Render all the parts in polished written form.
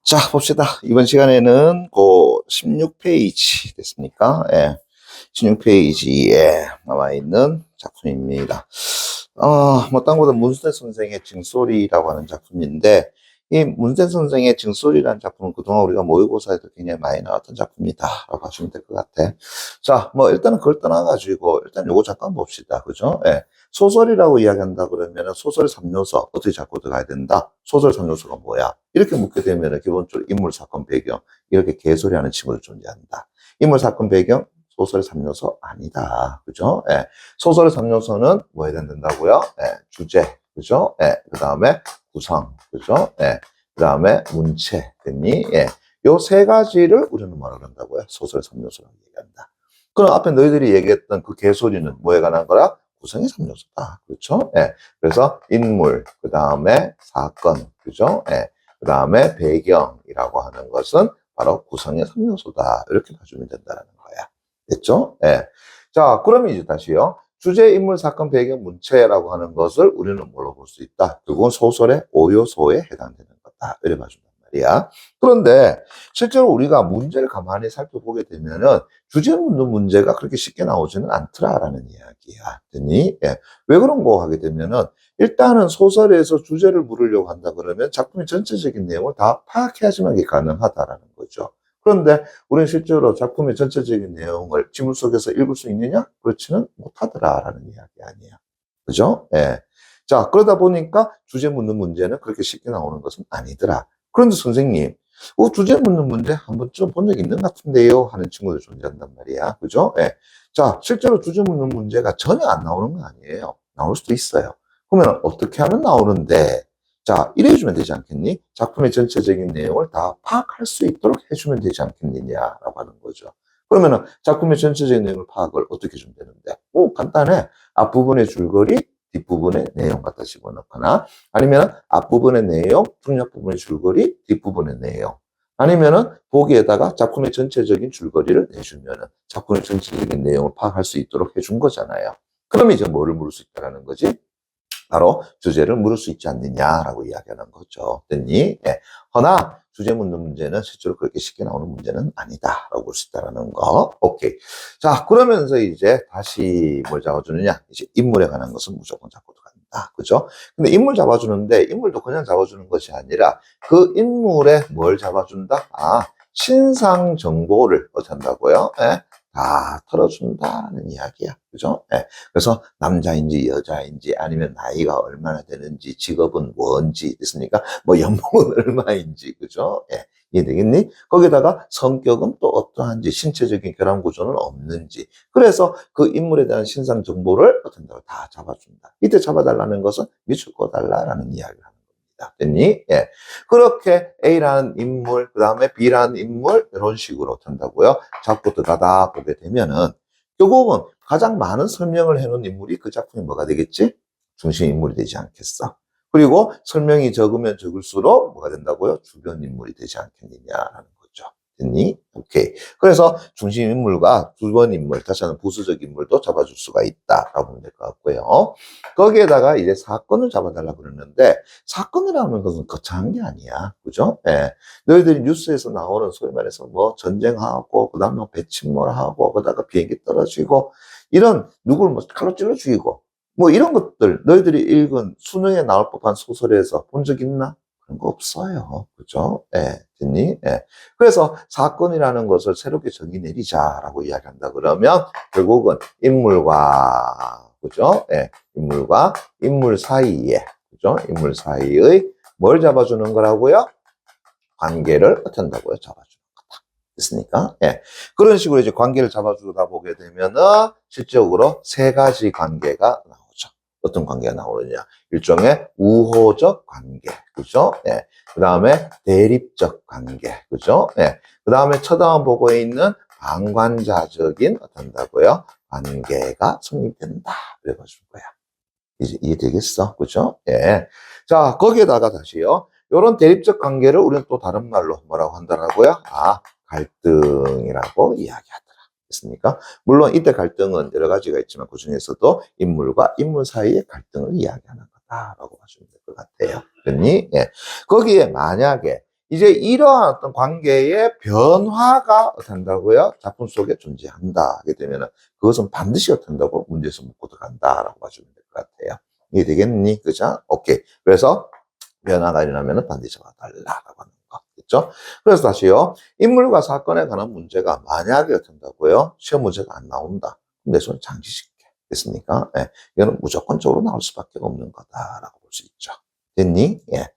자, 봅시다. 이번 시간에는 그 16페이지 됐습니까? 예. 16페이지에 나와 있는 작품입니다. 딴 거보다 문세 선생의 징소리라고 하는 작품인데, 이 문세 선생의 징소리라는 작품은 그동안 우리가 모의고사에도 굉장히 많이 나왔던 작품이다. 라고 하시면 될 것 같아. 자, 일단은 그걸 떠나가지고, 일단 요거 잠깐 봅시다. 그죠? 예. 소설이라고 이야기한다 그러면 소설 3요소 어떻게 잡고 들어가야 된다? 소설 3요소가 뭐야? 이렇게 묻게 되면 기본적으로 인물, 사건, 배경 이렇게 개소리하는 친구들 존재한다. 인물, 사건, 배경 소설의 3요소 아니다. 그죠? 예. 소설의 3요소는 뭐 해야 된다고요? 예. 주제. 그죠? 예. 그 다음에 구성. 그죠? 예. 그 다음에 문체. 됐니? 예. 요 세 가지를 우리는 뭐라 그런다고요? 소설의 3요소라고 얘기한다. 그럼 앞에 너희들이 얘기했던 그 개소리는 뭐에 관한 거라? 구성의 3요소다. 그렇죠? 예. 그래서 인물, 그 다음에 사건, 그죠? 예. 그 다음에 배경이라고 하는 것은 바로 구성의 3요소다. 이렇게 봐주면 된다는 거야. 됐죠? 예. 자, 그러면 이제 다시요. 주제, 인물, 사건, 배경, 문체라고 하는 것을 우리는 뭘로 볼 수 있다? 그건 소설의 5요소에 해당되는 거다. 이래 봐준단 말이야. 그런데 실제로 우리가 문제를 가만히 살펴보게 되면은 주제 묻는 문제가 그렇게 쉽게 나오지는 않더라라는 이야기야. 됐니? 예. 왜 그런 거 하게 되면은 일단은 소설에서 주제를 물으려고 한다 그러면 작품의 전체적인 내용을 다 파악해야지만 이게 가능하다라는 거죠. 그런데 우리는 실제로 작품의 전체적인 내용을 지문 속에서 읽을 수 있느냐? 그렇지는 못하더라라는 이야기 아니야. 그죠? 예. 자, 그러다 보니까 주제 묻는 문제는 그렇게 쉽게 나오는 것은 아니더라. 그런데 선생님, 주제 묻는 문제 한 번쯤 본 적 있는 것 같은데요? 하는 친구들 존재한단 말이야. 그죠? 예. 자, 실제로 주제 묻는 문제가 전혀 안 나오는 건 아니에요. 나올 수도 있어요. 그러면 어떻게 하면 나오는데, 자, 이래 해주면 되지 않겠니? 작품의 전체적인 내용을 다 파악할 수 있도록 해주면 되지 않겠느냐라고 하는 거죠. 그러면은 작품의 전체적인 내용을 파악을 어떻게 해주면 되는데? 간단해. 앞부분의 줄거리, 뒷부분의 내용 갖다 집어넣거나, 아니면 앞부분의 내용, 중요한 부분의 줄거리, 뒷부분의 내용. 아니면은 보기에다가 작품의 전체적인 줄거리를 내주면은 작품의 전체적인 내용을 파악할 수 있도록 해준 거잖아요. 그럼 이제 뭐를 물을 수 있다는 거지? 바로 주제를 물을 수 있지 않느냐라고 이야기하는 거죠. 됐니? 예. 허나 주제 묻는 문제는 실제로 그렇게 쉽게 나오는 문제는 아니다라고 볼 수 있다는 거. 오케이. 자, 그러면서 이제 다시 뭘 잡아주느냐? 이제 인물에 관한 것은 무조건 잡고 들어간다. 그죠? 근데 인물 잡아주는데 인물도 그냥 잡아주는 것이 아니라 그 인물에 뭘 잡아준다? 신상 정보를 어떻게 한다고요? 예? 다 털어준다는 이야기야. 그죠? 예. 그래서 남자인지 여자인지 아니면 나이가 얼마나 되는지 직업은 뭔지 됐습니까? 연봉은 얼마인지. 그죠? 예. 이해되겠니? 거기다가 성격은 또 어떠한지 신체적인 결함 구조는 없는지. 그래서 그 인물에 대한 신상 정보를 어떤 다 잡아준다. 이때 잡아달라는 것은 밑줄 꺼달라라는 이야기를 하는 겁니다. 됐니? 예. 그렇게 A라는 인물, 그 다음에 B라는 인물, 이런 식으로 한다고요. 잡고 들어가다 보게 되면은, 결국은 가장 많은 설명을 해놓은 인물이 그 작품이 뭐가 되겠지? 중심 인물이 되지 않겠어. 그리고 설명이 적으면 적을수록 뭐가 된다고요? 주변 인물이 되지 않겠느냐라는 거죠. 됐니? 오케이. 그래서 중심 인물과 주변 인물, 다시 한번 부수적 인물도 잡아줄 수가 있다라고 보면 될 것 같고요. 거기에다가 이제 사건을 잡아달라고 그러는데, 사건이라는 것은 거창한 게 아니야. 그죠? 예. 너희들이 뉴스에서 나오는 소위 말해서 전쟁하고, 그 다음에 배침몰하고, 그러다가 비행기 떨어지고, 이런, 누구를 칼로 찔러 죽이고, 이런 것들, 너희들이 읽은 수능에 나올 법한 소설에서 본 적 있나? 그런 거 없어요. 그죠? 예. 됐니? 예. 그래서 사건이라는 것을 새롭게 정의 내리자라고 이야기한다 그러면, 결국은 인물과, 그죠? 예. 인물과 인물 사이에, 그죠? 인물 사이의 뭘 잡아주는 거라고요? 관계를 어떻게 한다고요? 잡아주는 거다. 됐습니까? 예. 그런 식으로 이제 관계를 잡아주다 보게 되면은 실적으로 세 가지 관계가 나오죠. 어떤 관계가 나오느냐? 일종의 우호적 관계, 그죠? 예. 그 다음에 대립적 관계, 그죠? 예. 그 다음에 쳐다만 보고 있는 방관자적인 어떤다고요? 관계가 성립된다. 그래 가지고 거야. 이제 이해되겠어? 그죠? 예. 자, 거기에다가 다시요. 요런 대립적 관계를 우리는 또 다른 말로 뭐라고 한다라고요? 갈등이라고 이야기하더라. 됐습니까? 물론 이때 갈등은 여러 가지가 있지만 그 중에서도 인물과 인물 사이의 갈등을 이야기하는 거다라고 하시면 될 것 같아요. 됐니? 예. 거기에 만약에 이제 이러한 어떤 관계의 변화가 된다고요? 작품 속에 존재한다 하게 되면은 그것은 반드시 어떤다고 문제에서 묻고 들어간다라고 봐주면 될 것 같아요. 이해되겠니? 그죠? 오케이. 그래서 변화가 일어나면은 반드시 와달라라고 하는 거. 됐죠? 그래서 다시요. 인물과 사건에 관한 문제가 만약에 어떤다고요? 시험 문제가 안 나온다. 그럼 내 손에 장기식게. 됐습니까? 예. 이거는 무조건적으로 나올 수밖에 없는 거다라고 볼 수 있죠. 됐니? 예.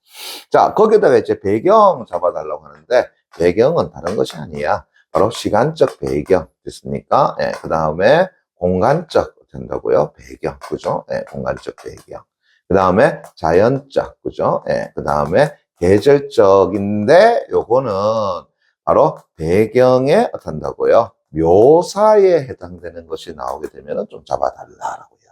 자, 거기다가 이제 배경 잡아달라고 하는데, 배경은 다른 것이 아니야. 바로 시간적 배경. 됐습니까? 예. 그 다음에 공간적 된다고요? 배경. 그죠? 예. 공간적 배경. 그 다음에 자연적. 그죠? 예. 그 다음에 계절적인데, 요거는 바로 배경에 어떤다고요? 묘사에 해당되는 것이 나오게 되면 좀 잡아달라라고 이야기합니다.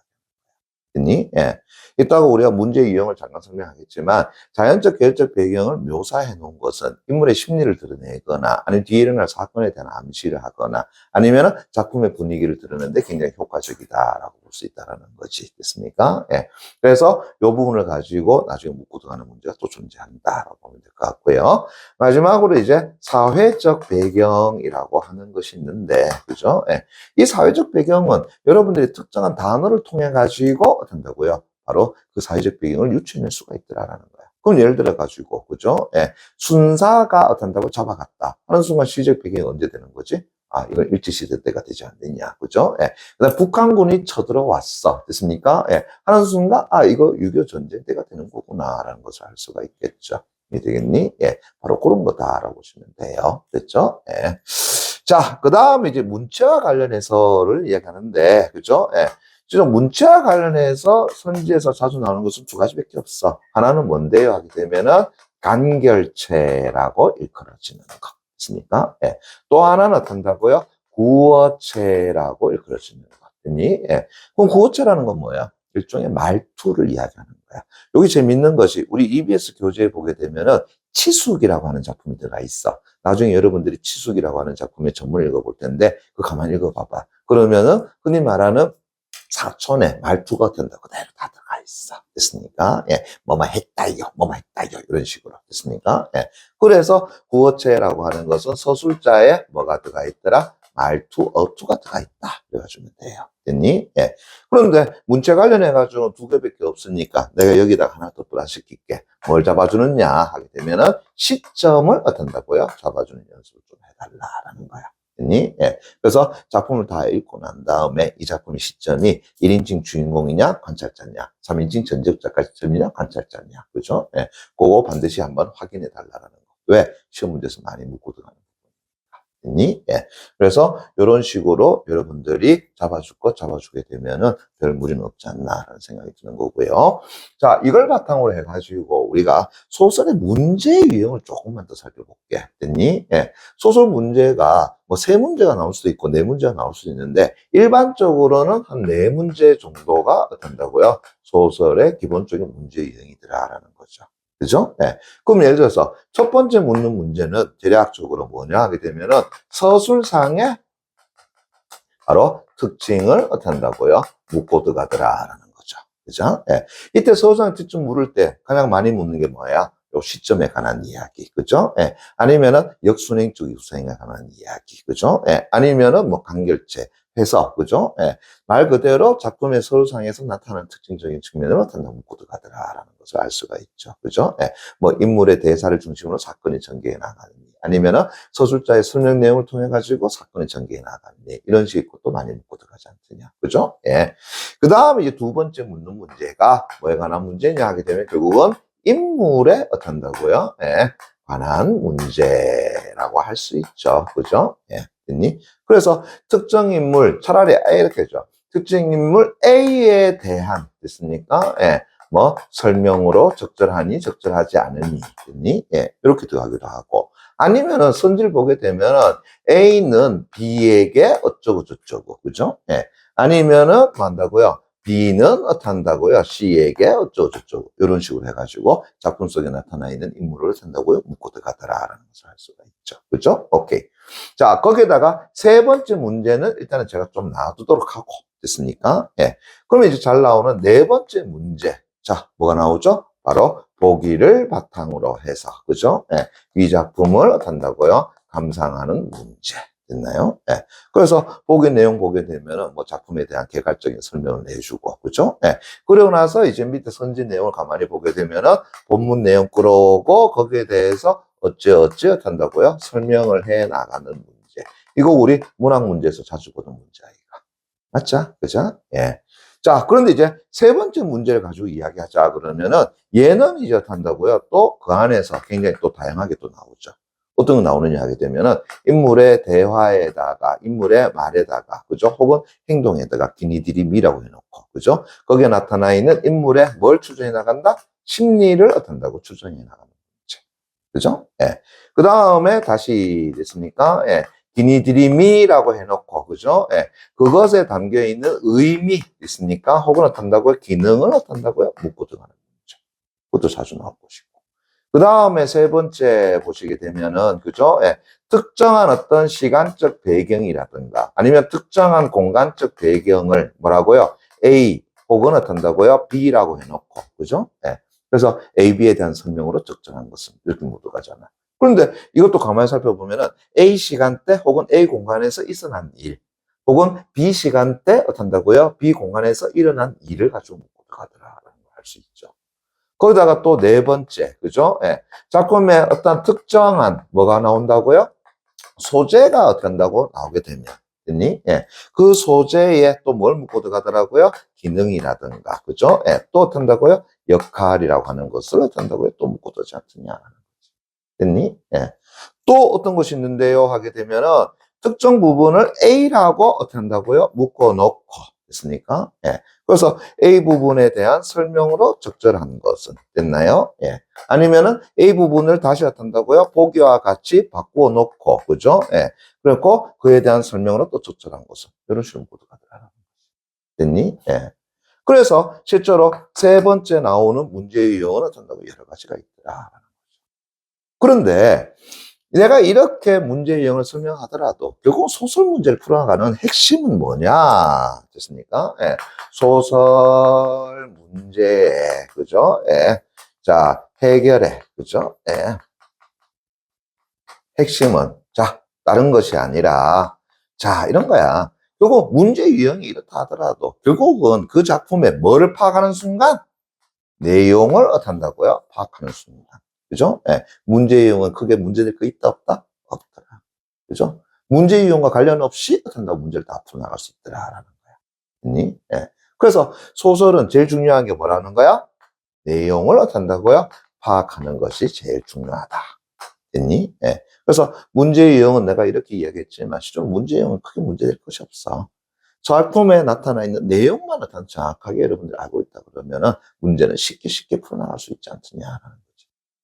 니 예. 이따가 우리가 문제 유형을 잠깐 설명하겠지만 자연적 계열적 배경을 묘사해 놓은 것은 인물의 심리를 드러내거나 아니면 뒤에 일어날 사건에 대한 암시를 하거나 아니면 작품의 분위기를 드러내는데 굉장히 효과적이다라고 볼 수 있다는 거지. 됐습니까? 예. 그래서 이 부분을 가지고 나중에 묻고 들어가는 문제가 또 존재한다라고 보면 될 것 같고요. 마지막으로 이제 사회적 배경이라고 하는 것이 있는데, 그죠? 예. 이 사회적 배경은 여러분들이 특정한 단어를 통해 가지고 된다고요. 바로 그 사회적 배경을 유추해낼 수가 있더라라는 거예요. 그럼 예를 들어 가지고, 그죠? 예. 순사가 어떤다고 잡아갔다 하는 순간 시적 배경이 언제 되는 거지? 아, 이건 일제시대 때가 되지 않느냐. 그죠? 예. 그 다음 북한군이 쳐들어왔어. 됐습니까? 예. 하는 순간, 아, 이거 6.25 전쟁 때가 되는 거구나. 라는 것을 알 수가 있겠죠. 이해되겠니? 예. 바로 그런 거다라고 보시면 돼요. 됐죠? 예. 자, 그 다음에 이제 문체와 관련해서를 이야기하는데, 그죠? 예. 지금 문체와 관련해서 선지에서 자주 나오는 것은 두 가지밖에 없어. 하나는 뭔데요? 하게 되면은 간결체라고 일컬어지는 거. 있습니까? 예. 또 하나는 어떤다고요? 구어체라고 일컬어지는 거. 예. 그럼 구어체라는 건 뭐야? 일종의 말투를 이야기하는 거야. 여기 재밌는 것이 우리 EBS 교재에 보게 되면은 치숙이라고 하는 작품이 들어가 있어. 나중에 여러분들이 치숙이라고 하는 작품의 전문을 읽어볼 텐데 그거 가만히 읽어봐봐. 그러면은 흔히 말하는 사촌의 말투가 된다. 그대로 다 들어가 있어. 됐습니까? 예. 뭐뭐 했다요. 뭐뭐 했다요. 이런 식으로. 됐습니까? 예. 그래서 구어체라고 하는 것은 서술자에 뭐가 들어가 있더라? 말투, 어투가 들어가 있다. 그래가지고 돼요. 됐니? 예. 그런데 문체 관련해가지고 두 개밖에 없으니까 내가 여기다가 하나 더 플러스시킬게. 뭘 잡아주느냐 하게 되면은 시점을 어떤다고요? 잡아주는 연습을 좀 해달라라는 거야. 됐니? 예. 그래서 작품을 다 읽고 난 다음에 이 작품의 시점이 1인칭 주인공이냐, 관찰자냐, 3인칭 전적작가 시점이냐, 관찰자냐. 그죠? 예. 그거 반드시 한번 확인해 달라는 거. 왜? 시험 문제에서 많이 묻고 들어가는 니? 예. 그래서 이런 식으로 여러분들이 잡아주게 되면은 별 무리는 없지 않나라는 생각이 드는 거고요. 자, 이걸 바탕으로 해가지고 우리가 소설의 문제 유형을 조금만 더 살펴볼게. 됐니? 예. 소설 문제가 뭐 세 문제가 나올 수도 있고 네 문제가 나올 수도 있는데 일반적으로는 한 네 문제 정도가 된다고요. 소설의 기본적인 문제 유형이더라라는 거죠. 그죠? 네. 그럼 예를 들어서 첫 번째 묻는 문제는 대략적으로 뭐냐 하게 되면은 서술상의 바로 특징을 어떻게 한다고요? 묻고 들어가더라라는 거죠. 그죠? 예. 이때 서술상의 특징 물을 때 가장 많이 묻는 게 뭐야? 요 시점에 관한 이야기. 그죠? 예. 아니면은 역순행 쪽 이후행에 관한 이야기. 그죠? 예. 아니면은 뭐 간결체. 해석, 그죠? 예. 말 그대로 작품의 서술상에서 나타나는 특징적인 측면을 어떻게 묻고 들어가더라라는 것을 알 수가 있죠. 그죠? 예. 뭐 인물의 대사를 중심으로 사건이 전개해 나가느니 아니면은 서술자의 설명 내용을 통해 가지고 사건이 전개해 나가느니 이런 식으로 또 많이 묻고 들어가지 않느냐. 그죠? 예. 그 다음에 이제 두 번째 묻는 문제가 뭐에 관한 문제냐 하게 되면 결국은 인물에 어떤다고요? 예. 관한 문제라고 할 수 있죠. 그죠? 예. 됐니? 그래서 특정 인물, 차라리 A 이렇게 해줘. 특정 인물 A에 대한, 됐습니까? 예. 뭐, 설명으로 적절하니, 적절하지 않으니, 됐니? 예. 이렇게 들어가기도 하고. 아니면은 선지를 보게 되면은 A는 B에게 어쩌고저쩌고, 그죠? 예. 아니면은 뭐 한다고요? B는 어떻다고요? C에게 어쩌고저쩌고 이런 식으로 해가지고 작품 속에 나타나 있는 인물을 산다고요? 묻고 들어가더라라는 것을 할 수가 있죠. 그죠? 오케이. 자, 거기에다가 세 번째 문제는 일단은 제가 좀 놔두도록 하고 됐습니까? 예. 그러면 이제 잘 나오는 네 번째 문제. 자, 뭐가 나오죠? 바로 보기를 바탕으로 해서, 그죠? 예, 이 작품을 어떻게 한다고요? 감상하는 문제. 됐나요? 예. 그래서 보기 내용 보게 되면은 뭐 작품에 대한 개괄적인 설명을 해주고, 그죠? 예. 그러고 나서 이제 밑에 선지 내용을 가만히 보게 되면은 본문 내용 끌어오고 거기에 대해서 어찌어찌 한다고요? 설명을 해 나가는 문제. 이거 우리 문학 문제에서 자주 보는 문제 아이가. 맞죠? 그죠? 예. 자, 그런데 이제 세 번째 문제를 가지고 이야기하자 그러면은 얘는 이제 한다고요. 또 그 안에서 굉장히 또 다양하게 또 나오죠. 어떤 거 나오느냐 하게 되면은 인물의 대화에다가 인물의 말에다가 그죠? 혹은 행동에다가 기니디림이라고 해놓고 그죠? 거기에 나타나 있는 인물의 뭘 추정해 나간다? 심리를 어떤다고 추정해 나가는 거죠. 그죠? 예. 그 다음에 다시 됐습니까? 예. 기니드림이라고 해놓고, 그죠? 예. 그것에 담겨 있는 의미 있습니까? 혹은 어떤다고요? 기능을 어떤다고요? 묻고 들어가는 거죠. 그것도 자주 나올 것이고. 그 다음에 세 번째 보시게 되면은, 그죠? 예. 특정한 어떤 시간적 배경이라든가, 아니면 특정한 공간적 배경을 뭐라고요? A 혹은 어떤다고요? B라고 해놓고, 그죠? 예. 그래서 A, B에 대한 설명으로 적절한 것은 이렇게 묻어 가잖아. 그런데 이것도 가만히 살펴보면은 A 시간대 혹은 A 공간에서 일어난 일, 혹은 B 시간대 어떤다고요? B 공간에서 일어난 일을 가지고 묻고 들어가더라라는 걸 할 수 있죠. 거기다가 또 네 번째, 그죠? 예. 작품에 어떤 특정한 뭐가 나온다고요? 소재가 어떻게 한다고 나오게 되면, 됐니? 예. 그 소재에 또 뭘 묻고 들어가더라고요? 기능이라든가, 그죠? 예. 또 어떻게 한다고요? 역할이라고 하는 것을 어떻게 한다고요? 또 묻고 들지 않느냐. 됐니? 예. 또 어떤 것이 있는데요? 하게 되면은 특정 부분을 A라고 어떻게 한다고요? 묶어 놓고 됐습니까? 예. 그래서 A 부분에 대한 설명으로 적절한 것은 됐나요? 예. 아니면은 A 부분을 다시 어떻게 한다고요? 보기와 같이 바꾸어 놓고 그죠? 예. 그리고 그에 대한 설명으로 또 적절한 것은 이런 식으로 모두가 들어가는 됐니? 예. 그래서 실제로 세 번째 나오는 문제 유형은 어떻게 한다고 여러 가지가 있더라. 그런데 내가 이렇게 문제 유형을 설명하더라도 결국 소설 문제를 풀어나가는 핵심은 뭐냐? 됐습니까? 예. 소설 문제, 그죠? 예. 자, 해결해. 그죠? 예. 핵심은, 자, 다른 것이 아니라, 자, 이런 거야. 결국 문제 유형이 이렇다 하더라도 결국은 그 작품에 뭐를 파악하는 순간? 내용을 어떻게 한다고요? 파악하는 순간. 그죠? 예. 문제 유형은 크게 문제될 거 있다, 없다? 없더라. 그죠? 문제 유형과 관련 없이 어떻게 한다고 문제를 다 풀어나갈 수 있더라라는 거야. 됐니? 예. 그래서 소설은 제일 중요한 게 뭐라는 거야? 내용을 어떻게 한다고요? 파악하는 것이 제일 중요하다. 됐니? 예. 그래서 문제 유형은 내가 이렇게 이야기했지만 실제로 문제 유형은 크게 문제될 것이 없어. 작품에 나타나 있는 내용만 정확하게 여러분들이 알고 있다 그러면은 문제는 쉽게 풀어나갈 수 있지 않느냐라는 거지.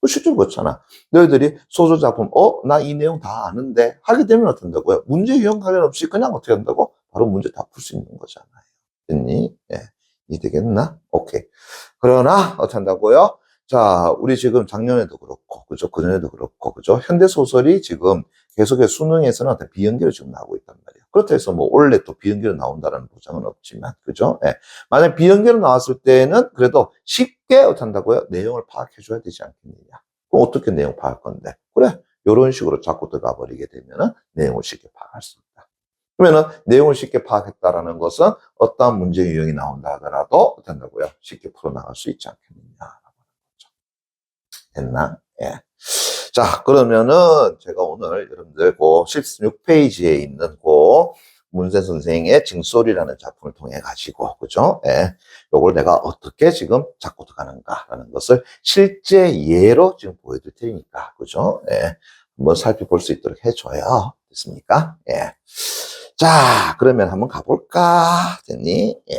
실제로 그렇잖아. 너희들이 소설 작품, 나 이 내용 다 아는데 하게 되면 어떻게 한다고요? 문제 유형 관련 없이 그냥 어떻게 한다고? 바로 문제 다 풀 수 있는 거잖아요. 됐니? 예. 이해되겠나? 오케이. 그러나 어떻게 한다고요? 자, 우리 지금 작년에도 그렇고, 그죠? 그전에도 그렇고, 그죠? 현대소설이 지금 계속해서 수능에서는 어떤 비연계로 지금 나오고 있단 말이에요. 그렇다 해서 뭐 올해 또 비연계로 나온다는 보장은 없지만, 그죠? 예. 만약 비연계로 나왔을 때는 그래도 쉽게 어떻게 한다고요? 내용을 파악해줘야 되지 않겠느냐. 그럼 어떻게 내용 파악할 건데? 그래. 이런 식으로 자꾸 들어가 버리게 되면은 내용을 쉽게 파악할 수 있다. 그러면은 내용을 쉽게 파악했다라는 것은 어떠한 문제 유형이 나온다 하더라도 어떻게 한다고요? 쉽게 풀어나갈 수 있지 않겠느냐. 됐나? 예. 자, 그러면은 제가 오늘 여러분들 그 16페이지에 있는 그 문세 선생의 징소리라는 작품을 통해 가지고, 그죠? 예. 요걸 내가 어떻게 지금 잡고 들어가는가라는 것을 실제 예로 지금 보여드릴 테니까, 그죠? 예. 한번 살펴볼 수 있도록 해줘요. 됐습니까? 예. 자, 그러면 한번 가볼까? 됐니? 예.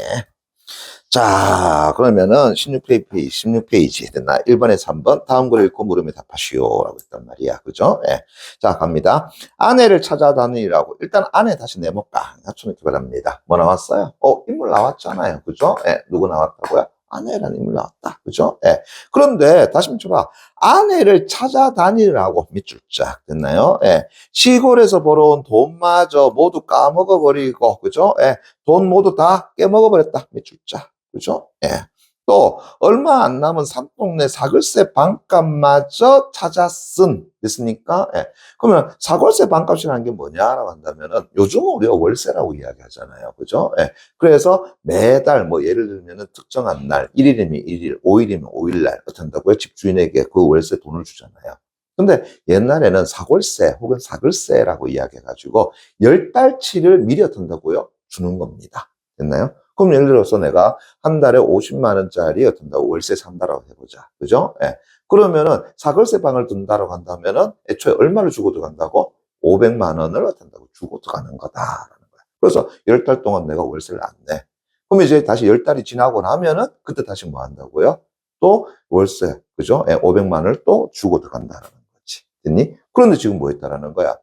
자, 그러면은 16페이지 됐나? 1번에서 3번 다음 걸 읽고 물음에 답하시오라고 했단 말이야. 그죠? 예. 자, 갑니다. 아내를 찾아다니라고. 일단 아내 다시 내볼까? 맞춰놓기 바랍니다. 뭐 나왔어요? 인물 나왔잖아요. 그죠? 예. 누구 나왔다고요? 아내라는 인물 나왔다. 그죠? 예. 그런데 다시 맞춰봐. 아내를 찾아다니라고 밑줄 짝 됐나요? 예. 시골에서 벌어온 돈마저 모두 까먹어버리고, 그죠? 예. 돈 모두 다 깨먹어버렸다. 밑줄 짝. 그죠? 예. 또 얼마 안 남은 산동네 사글세 반값마저 찾아 쓴 됐습니까? 예. 그러면 사글세 반값이라는 게 뭐냐라고 한다면은 요즘은 우리가 월세라고 이야기하잖아요. 그죠? 예. 그래서 매달 뭐 예를 들면은 특정한 날 1일이면 1일, 5일이면 5일날 어떻다고요? 집주인에게 그 월세 돈을 주잖아요. 근데 옛날에는 사골세 혹은 사글세라고 이야기해가지고 10달치를 미리 어떤다고요? 주는 겁니다. 됐나요? 그럼 예를 들어서 내가 한 달에 50만 원짜리 어떤다고 월세 산다라고 해보자. 그죠? 예. 그러면은 사글세 방을 든다라고 한다면은 애초에 얼마를 주고 들어간다고? 500만 원을 어떤다고 주고 들어가는 거다라는 거야. 그래서 10달 동안 내가 월세를 안 내. 그럼 이제 다시 10달이 지나고 나면은 그때 다시 뭐 한다고요? 또 월세, 그죠? 예, 500만 원을 또 주고 들어간다는 거지. 됐니? 그런데 지금 뭐 했다라는 거야?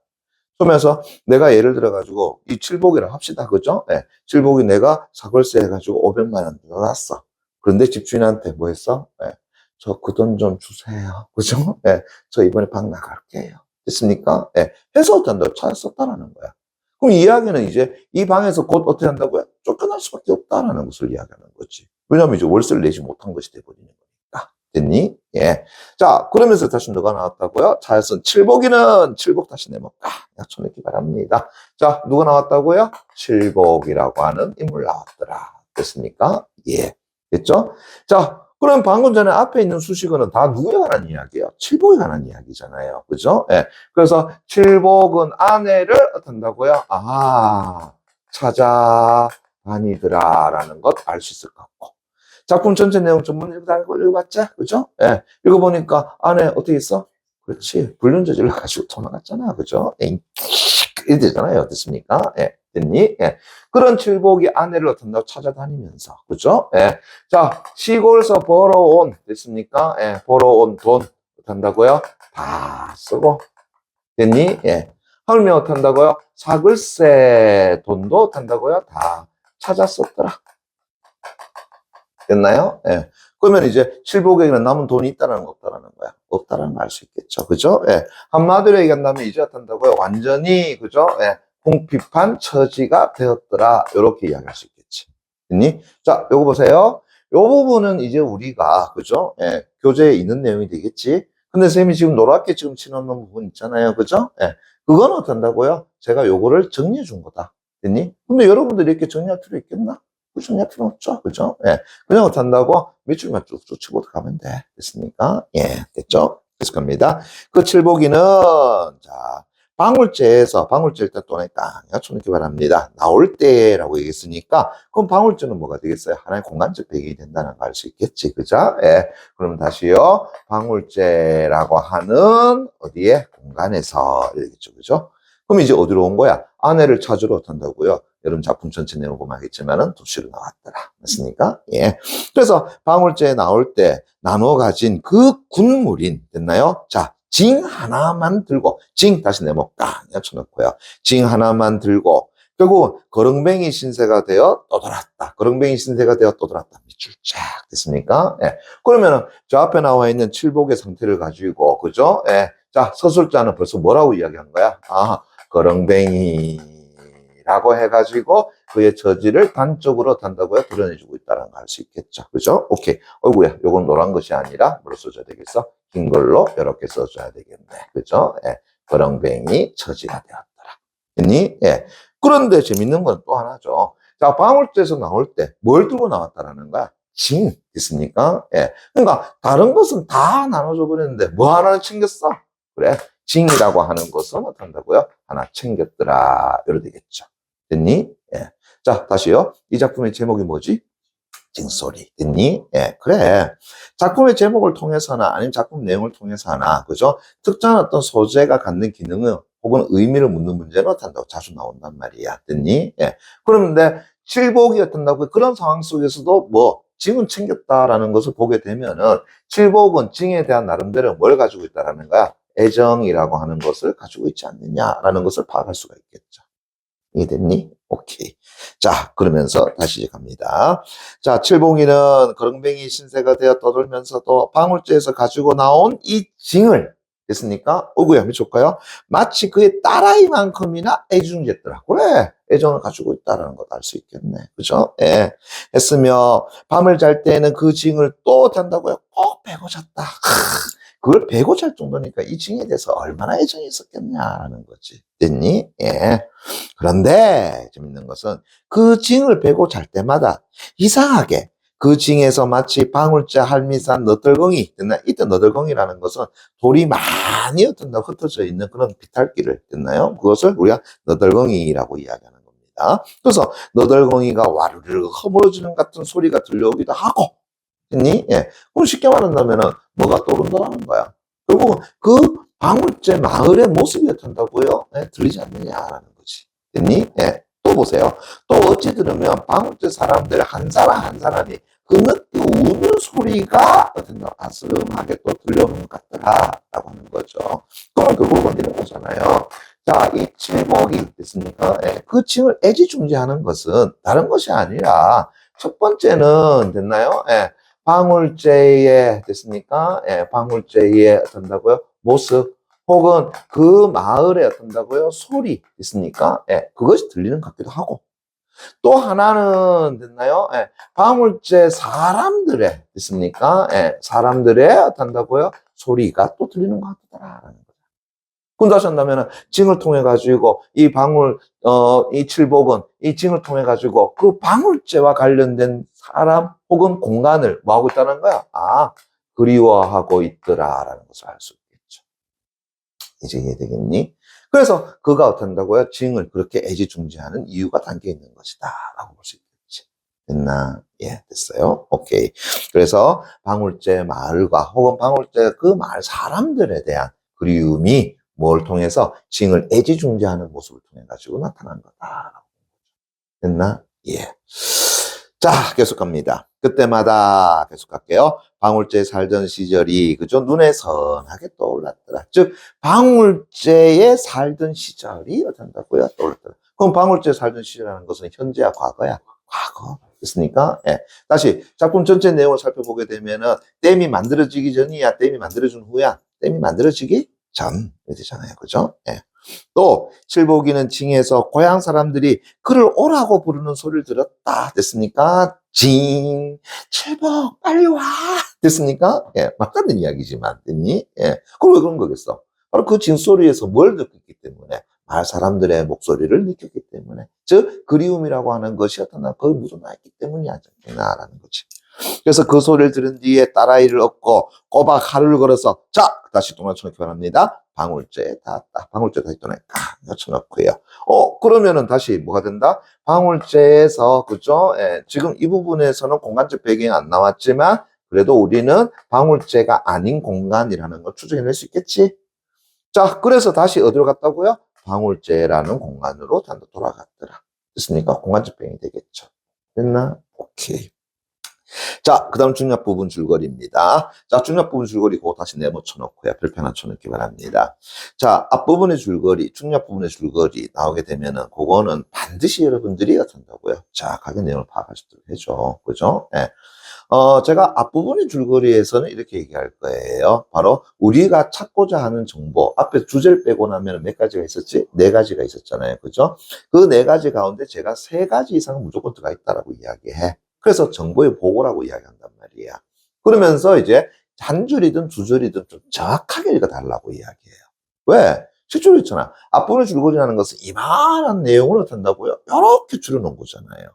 그러면서 내가 예를 들어가지고 이 칠복이라고 합시다. 그죠? 예. 칠복이 내가 사골세 해가지고 500만 원 넣어놨어. 그런데 집주인한테 뭐 했어? 예. 저 그 돈 좀 주세요. 그죠? 예. 저 이번에 방 나갈게요. 됐습니까? 예. 해서 어떤다고 찾았었다라는 거야. 그럼 이야기는 이제 이 방에서 곧 어떻게 한다고요? 쫓겨날 수밖에 없다라는 것을 이야기하는 거지. 왜냐하면 이제 월세를 내지 못한 것이 돼버리는 거니까. 됐니? 예. 자, 그러면서 다시 누가 나왔다고요? 자연선 칠복이는 칠복 다시 내볼까? 약초 넣기 바랍니다. 자, 누가 나왔다고요? 칠복이라고 하는 인물 나왔더라. 됐습니까? 예. 됐죠? 자, 그럼 방금 전에 앞에 있는 수식어는 다 누구에 관한 이야기예요? 칠복에 관한 이야기잖아요. 그죠? 예. 그래서 칠복은 아내를 어떤다고요? 아, 찾아다니더라라는 것 알 수 있을 것 같고. 작품 전체 내용 전문 읽어봤자, 그죠? 예. 읽어보니까 안에 어떻게 있어? 그렇지. 불륜 저질러가지고 도망갔잖아. 그죠? 이렇게 되잖아요. 됐습니까? 예. 됐니? 예. 그런 칠복이 아내를 어떤다고 찾아다니면서, 그죠? 예. 자, 시골에서 벌어온, 됐습니까? 예. 벌어온 돈, 어떤다고요? 다 쓰고, 됐니? 예. 하물며 어떤다고요? 사글세 돈도 어떤다고요? 다 찾았었더라. 됐나요? 예. 그러면 이제 칠복에게는 남은 돈이 있다는 거 없다라는 거야. 없다라는 걸 알 수 있겠죠. 그죠? 예. 한마디로 얘기한다면 이제 어떤다고요? 완전히, 그죠? 예. 궁핍한 처지가 되었더라. 이렇게 이야기할 수 있겠지. 됐니? 자, 요거 보세요. 요 부분은 이제 우리가, 그죠? 예. 교재에 있는 내용이 되겠지. 근데 쌤이 지금 노랗게 지금 칠해놓은 부분 있잖아요. 그죠? 예. 그건 어떤다고요? 제가 요거를 정리해 준 거다. 됐니? 근데 여러분들이 이렇게 정리할 필요 있겠나? 정리할 필요 없죠. 그죠? 예. 그냥 어떤다고 밑줄만 쭉쭉 치고 가면 돼. 됐습니까? 예. 됐죠? 그래서 겁니다. 그 칠보기는, 자, 방울제에서, 방울제 일단 또 내까 쳐놓기 바랍니다. 나올 때라고 얘기했으니까, 그럼 방울제는 뭐가 되겠어요? 하나의 공간적 배경이 된다는 거 알 수 있겠지. 그죠? 예. 그럼 다시요. 방울제라고 하는 어디에? 공간에서. 이러겠죠. 그죠? 그럼 이제 어디로 온 거야? 아내를 찾으러 어떤다고요? 여러분 작품 전체 내용 보면 알겠지만은 도시로 나왔더라. 맞습니까? 예. 그래서 방울제에 나올 때 나눠 가진 그 군물인, 됐나요? 자, 징 하나만 들고, 징 다시 내볼까? 쳐놓고요. 징 하나만 들고, 결국 거렁뱅이 신세가 되어 떠돌았다. 거렁뱅이 신세가 되어 떠돌았다. 밑줄 쫙 됐습니까? 예. 그러면은 저 앞에 나와 있는 칠복의 상태를 가지고, 그죠? 예. 자, 서술자는 벌써 뭐라고 이야기한 거야? 아, 거렁뱅이라고 해가지고 그의 처지를 단적으로 단다고요? 드러내주고 있다는 걸 알 수 있겠죠. 그죠? 오케이. 어이구야, 요건 노란 것이 아니라 뭐로 써줘야 되겠어? 긴 걸로 이렇게 써줘야 되겠네. 그죠? 예. 거렁뱅이 처지가 되었더라. 됐니? 예. 그런데 재밌는 건 또 하나죠. 자, 방울제에서 나올 때 뭘 들고 나왔다라는 거야? 징. 있습니까? 예. 그러니까 다른 것은 다 나눠줘 버렸는데 뭐 하나를 챙겼어? 그래. 징이라고 하는 것은 어떤다고요? 하나 챙겼더라. 이래 되겠죠. 됐니? 예. 자, 다시요. 이 작품의 제목이 뭐지? 징소리. 됐니? 예, 그래. 작품의 제목을 통해서나 아니면 작품 내용을 통해서나, 그죠? 특정한 어떤 소재가 갖는 기능을 혹은 의미를 묻는 문제는 어떤다고 자주 나온단 말이야. 됐니? 예. 그런데 칠복이 어떤다고 그런 상황 속에서도 뭐, 징은 챙겼다라는 것을 보게 되면은 칠복은 징에 대한 나름대로 뭘 가지고 있다라는 거야? 애정이라고 하는 것을 가지고 있지 않느냐라는 것을 파악할 수가 있겠죠. 이해됐니? 오케이. 자, 그러면서 다시 갑니다. 자, 칠봉이는 거렁뱅이 신세가 되어 떠돌면서도 방울제에서 가지고 나온 이 징을, 됐습니까? 어구야, 미쳤까요? 마치 그의 딸아이만큼이나 애지중지했더라. 그래, 애정을 가지고 있다라는 것도 알 수 있겠네. 그죠? 예. 했으며, 밤을 잘 때는 그 징을 또 잔다고요? 꼭 베고 잤다. 그걸 베고 잘 정도니까 이 징에 대해서 얼마나 애정이 있었겠냐라는 거지. 됐니? 예. 그런데 재밌는 것은 그 징을 베고 잘 때마다 이상하게 그 징에서 마치 방울째 할미산 너덜거기, 이때 너덜거기라는 것은 돌이 많이 흩어져 있는 그런 비탈길을 됐나요? 그것을 우리가 너덜거기라고 이야기하는 겁니다. 그래서 너덜거기가 와르르 허물어지는 같은 소리가 들려오기도 하고, 됐니? 예. 그럼 쉽게 말한다면은 뭐가 떠오른다는 거야. 결국은 그 방울제 마을의 모습이 어떤다고요? 예, 들리지 않느냐라는 거지. 됐니? 예. 또 보세요. 또 어찌 들으면 방울제 사람들 한 사람 한 사람이 그 우는 소리가 어떤가 아슬하게 또 들려오는 것 같더라라고 하는 거죠. 그러면 결국은 이런 거잖아요. 자, 이 칠곡이 됐습니까? 예. 그 층을 애지중지하는 것은 다른 것이 아니라 첫 번째는 됐나요? 예. 방울제의 됐습니까? 예, 방울제의 어떤다고요? 모습 혹은 그 마을의 어떤다고요? 소리 있습니까? 예, 그것이 들리는 것 같기도 하고 또 하나는 됐나요? 예, 방울제 사람들의 됐습니까? 예, 사람들의 어떤다고요? 소리가 또 들리는 것 같더라라는 거죠. 그럼 다시 한다면 징을 통해 가지고 이 방울 이 칠복은 이 징을 통해 가지고 그 방울제와 관련된 사람 혹은 공간을 뭐 하고 있다는 거야? 아, 그리워하고 있더라라는 것을 알 수 있겠죠. 이제 이해되겠니? 그래서 그가 어떤다고요? 징을 그렇게 애지중지하는 이유가 담겨 있는 것이다라고 볼 수 있겠지. 됐나? 예, 됐어요. 오케이. 그래서 방울제 마을과 혹은 방울제 그 마을 사람들에 대한 그리움이 뭘 통해서 징을 애지중지하는 모습을 통해 가지고 나타난 거다. 됐나? 예. 자, 계속 갑니다. 그때마다 계속 갈게요. 방울제 살던 시절이 그죠? 눈에 선하게 떠올랐더라. 즉 방울제에 살던 시절이 어떤다고요? 떠올랐더라. 그럼 방울제에 살던 시절이라는 것은 현재야, 과거야? 과거. 됐습니까? 예. 다시 작품 전체 내용을 살펴보게 되면은 댐이 만들어지기 전이야, 댐이 만들어진 후야? 댐이 만들어지기 전 되잖아요. 그죠? 예. 또 칠복이는 징에서 고향 사람들이 그를 오라고 부르는 소리를 들었다. 됐습니까? 징, 칠복 빨리 와. 됐습니까? 예, 막다른 이야기지만 됐니? 예, 그럼 왜 그런 거겠어? 바로 그 징 소리에서 뭘 느꼈기 때문에 마을 사람들의 목소리를 느꼈기 때문에 즉 그리움이라고 하는 것이 어떤 거기 묻어나 있기 때문이 아니겠나라는 거지. 그래서 그 소리를 들은 뒤에 딸아이를 얻고 꼬박 하루를 걸어서 자 다시 동화천을 교환합니다. 방울제에 닿았다. 방울제 다시 또는 쳐놓고요. 그러면은 다시 뭐가 된다? 방울제에서 그죠? 예, 지금 이 부분에서는 공간적 배경이 안 나왔지만 그래도 우리는 방울제가 아닌 공간이라는 걸 추정해낼 수 있겠지? 자, 그래서 다시 어디로 갔다고요? 방울제라는 공간으로 돌아갔더라. 됐습니까? 공간적 배경이 되겠죠. 됐나? 오케이. 자, 그 다음 중략 부분 줄거리입니다. 자, 중략 부분 줄거리 그거 다시 네모 쳐놓고요. 별표 하나 쳐놓기 바랍니다. 자, 앞부분의 줄거리, 중략 부분의 줄거리 나오게 되면은 그거는 반드시 여러분들이 어떤다고요? 정확하게 내용을 파악할 수 있도록 해줘. 그죠? 예. 제가 앞부분의 줄거리에서는 이렇게 얘기할 거예요. 바로 우리가 찾고자 하는 정보, 앞에 주제를 빼고 나면 몇 가지가 있었지? 네 가지가 있었잖아요. 그죠? 그 네 가지 가운데 제가 세 가지 이상은 무조건 들어가 있다라고 이야기해. 그래서 정보의 보고라고 이야기한단 말이야. 그러면서 이제 한 줄이든 두 줄이든 좀 정확하게 읽어달라고 이야기해요. 왜? 실제로 있잖아. 앞부분의 줄거리라는 것은 이만한 내용을 어떤다고요? 이렇게 줄여놓은 거잖아요.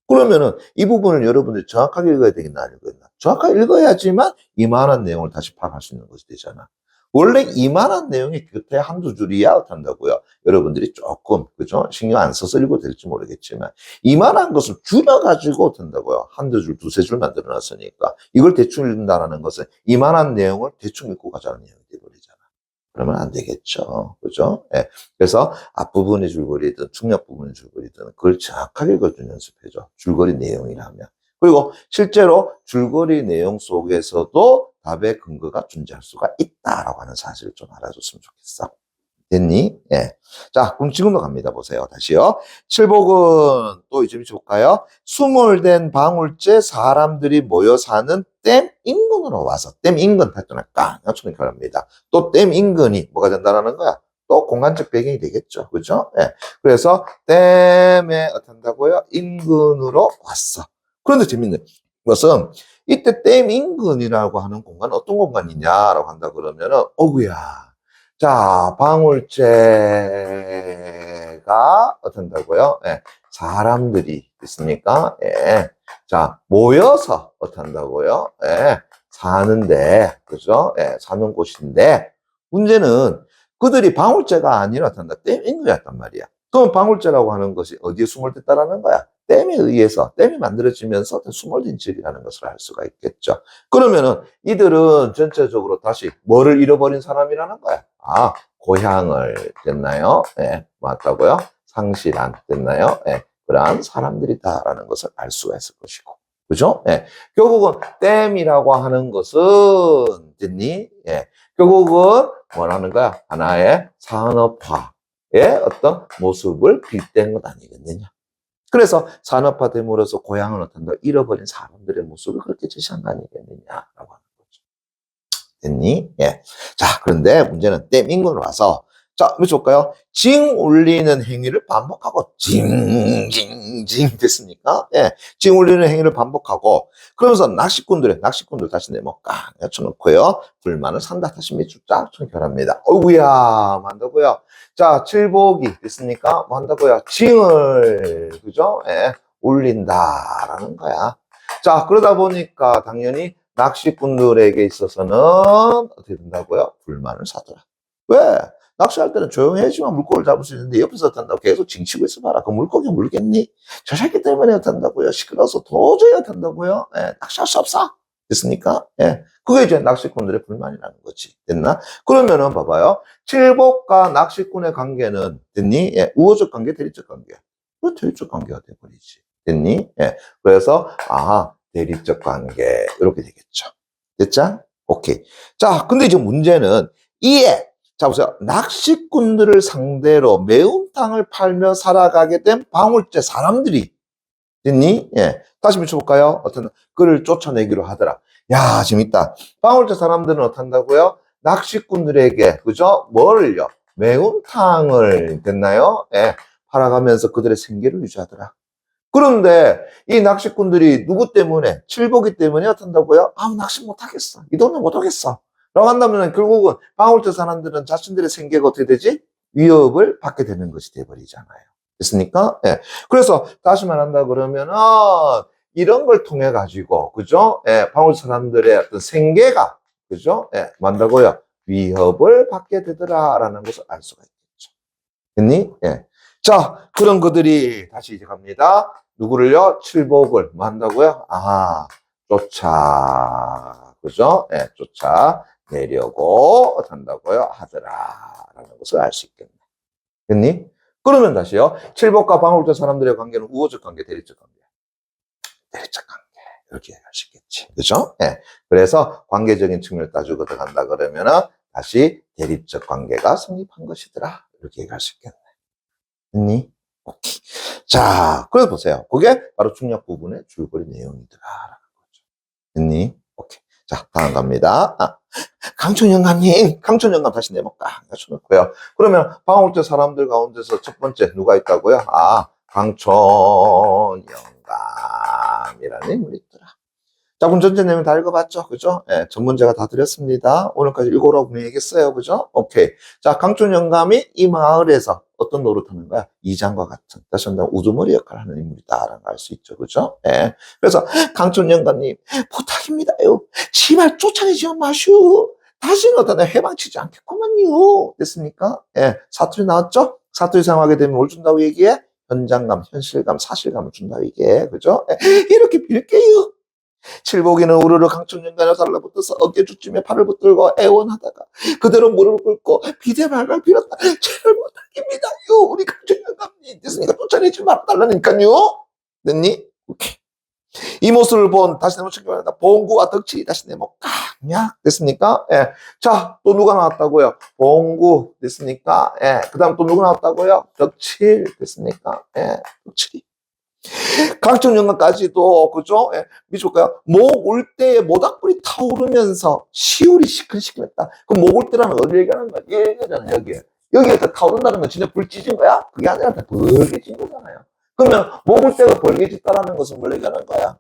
그러면은 이 부분을 여러분들이 정확하게 읽어야 되겠나, 안 읽어야겠나? 정확하게 읽어야지만 이만한 내용을 다시 파악할 수 있는 것이 되잖아. 원래 이만한 내용이 곁에 한두 줄이야 어떤다고요? 여러분들이 조금 그죠? 신경 안 써서 읽어도 될지 모르겠지만 이만한 것을 줄여가지고 어떤다고요? 한두 줄, 두세 줄 만들어놨으니까 이걸 대충 읽는다는 것은 이만한 내용을 대충 읽고 가자는 내용이 되버리잖아. 그러면 안 되겠죠. 그죠? 예. 그래서 앞부분의 줄거리든 중략 부분의 줄거리든 그걸 정확하게 읽어주는 연습해줘. 줄거리 내용이라면. 그리고 실제로 줄거리 내용 속에서도 답의 근거가 존재할 수가 있다라고 하는 사실을 좀 알아줬으면 좋겠어. 됐니? 예. 자, 그럼 지금도 갑니다. 보세요. 다시요. 칠복은 또 이제 볼까요? 수몰된 방울제 사람들이 모여 사는 댐 인근으로 와서, 댐 인근 패턴을 깡 맞추는 결합니다. 또 댐 인근이 뭐가 된다라는 거야? 또 공간적 배경이 되겠죠. 그죠? 예. 그래서 댐에 어떤다고요? 인근으로 왔어. 그런데 재밌는 것은 이때 댐 인근이라고 하는 공간은 어떤 공간이냐라고 한다 그러면은, 어구야. 자, 방울제가 어떤다고요? 예, 사람들이 있습니까? 예. 자, 모여서 어떤다고요? 예, 사는데, 그죠? 예, 사는 곳인데, 문제는 그들이 방울제가 아니라 어떤다? 댐 인근이었단 말이야. 그럼 방울제라고 하는 것이 어디에 수몰됐다라는 거야? 댐에 의해서, 댐이 만들어지면서 수몰된 지역이라는 것을 알 수가 있겠죠. 그러면은 이들은 전체적으로 다시 뭐를 잃어버린 사람이라는 거야? 아, 고향을 됐나요? 예, 맞다고요? 상실한 됐나요? 예, 그러한 사람들이다라는 것을 알 수가 있을 것이고. 그죠? 예. 결국은 댐이라고 하는 것은 됐니? 예. 결국은 뭐라는 거야? 하나의 산업화의 어떤 모습을 빗댄 것 아니겠느냐? 그래서 산업화됨으로써 고향을 어떤가 잃어버린 사람들의 모습을 그렇게 제시한 거 아니겠느냐라고 하는 거죠. 됐니? 예. 자, 그런데 문제는 댐 인근으로 와서, 자, 몇번 볼까요? 징 울리는 행위를 반복하고, 징 됐습니까? 예. 징 울리는 행위를 반복하고, 그러면서 낚시꾼들 다시 네모 깡 여쳐놓고요. 불만을 산다. 다시 밑줄 쫙 청결합니다. 어이구야, 만다고요. 자, 칠복이 됐습니까? 뭐 한다고요? 징을, 그죠? 예. 울린다라는 거야. 자, 그러다 보니까 당연히 낚시꾼들에게 있어서는 어떻게 된다고요? 불만을 사더라. 왜? 낚시할 때는 조용해야지만 물고기를 잡을 수 있는데 옆에서 탄다고 계속 징치고 있어봐라. 그 물고기 물겠니? 저 새끼 때문에 탄다고요. 시끄러워서 도저히 탄다고요. 예, 낚시할 수 없어. 됐습니까? 예. 그게 이제 낚시꾼들의 불만이라는 거지. 됐나? 그러면은 봐봐요. 칠복과 낚시꾼의 관계는 됐니? 예, 우호적 관계, 대리적 관계. 그 대리적 관계가 돼버리지. 됐니? 예. 그래서 대리적 관계 이렇게 되겠죠. 됐죠? 오케이. 자, 근데 이제 문제는 이에 자 보세요. 낚시꾼들을 상대로 매운탕을 팔며 살아가게 된 방울제 사람들이 됐니? 예. 다시 미쳐볼까요? 어떤 그를 쫓아내기로 하더라. 야, 재밌다. 방울제 사람들은 어떤다고요? 낚시꾼들에게 그죠? 뭐를요? 매운탕을 됐나요? 예. 팔아가면서 그들의 생계를 유지하더라. 그런데 이 낚시꾼들이 누구 때문에? 칠복이 때문에 어떤다고요? 낚시 못하겠어. 이 돈은 못하겠어. 라고 한다면 결국은 방울제 사람들은 자신들의 생계가 어떻게 되지? 위협을 받게 되는 것이 돼버리잖아요. 됐습니까? 예. 그래서 다시 말한다 그러면은 이런 걸 통해 가지고 그죠? 예, 방울제 사람들의 어떤 생계가 그죠? 예, 뭔다고요? 위협을 받게 되더라라는 것을 알 수가 있겠죠. 됐니? 예. 자, 그런 그들이 다시 이제 갑니다. 누구를요? 칠복을 뭐 한다고요? 그죠? 예, 쫓아내려고 한다고요? 하더라라는 것을 알 수 있겠네. 됐니? 그러면 다시요. 칠복과 방울제 사람들의 관계는 우호적 관계, 대리적 관계. 대리적 관계. 이렇게 할 수 있겠지. 그죠? 예. 그래서 관계적인 측면을 따지고 들어간다 그러면은 다시 대리적 관계가 성립한 것이더라. 이렇게 얘기할 수 있겠네. 됐니? 오케이. 자, 그래서 보세요. 그게 바로 중력 부분의 줄거리 내용이더라라는 거죠. 됐니? 오케이. 자, 다음 갑니다. 강촌영감님 다시 내볼까? 맞춰놓고요. 그러면 방울제 사람들 가운데서 첫 번째 누가 있다고요? 강촌영감이라는 인물이 있더라. 자, 그럼 전체 내용 다 읽어봤죠? 그죠? 예, 전문제가 다 드렸습니다. 오늘까지 읽어오라고 분명히얘기했어요. 그죠? 오케이. 자, 강촌영감이 이 마을에서 어떤 노릇하는 거야? 이장과 같은, 다시 한번 우두머리 역할을 하는 인물이다라는 걸 알 수 있죠. 그죠? 예. 그래서 강촌영감님, 부탁입니다요. 제발 쫓아내지 마시오. 다시는 어떤 해방치지 않겠구만요. 됐습니까? 예. 사투리 나왔죠? 사투리 사용하게 되면 뭘 준다고 얘기해? 현장감, 현실감, 사실감을 준다고 얘기해. 그죠? 예. 이렇게 빌게요. 칠복이는 우르르 강촌영감에 달라붙어서 어깨주쯤에 팔을 붙들고 애원하다가 그대로 무릎을 꿇고 비대말을 빌었다. 제발 부탁입니다요. 우리 강촌영감님 됐으니까 쫓아내지 말아달라니까요. 됐니? 오케이. 이 모습을 본 다시 내모 측면에다 봉구와 덕칠이 다시 내모 강약 됐습니까? 예. 자, 또 누가 나왔다고요? 봉구 됐습니까? 예. 그 다음 또 누가 나왔다고요? 덕칠 됐습니까? 예. 덕칠이. 각종연관까지도 그죠? 예. 미쳐볼까요? 목 올 때에 모닥불이 타오르면서 시울이 시큰시큰했다. 그럼 목 올 때라는 어디 얘기하는 거야? 얘 얘기하잖아, 여기에. 여기에 타오른다는 건 진짜 불 찢은 거야? 그게 아니라 벌게진 거잖아요. 그러면 목 올 때가 벌게졌다라는 것은 뭘 얘기하는 거야?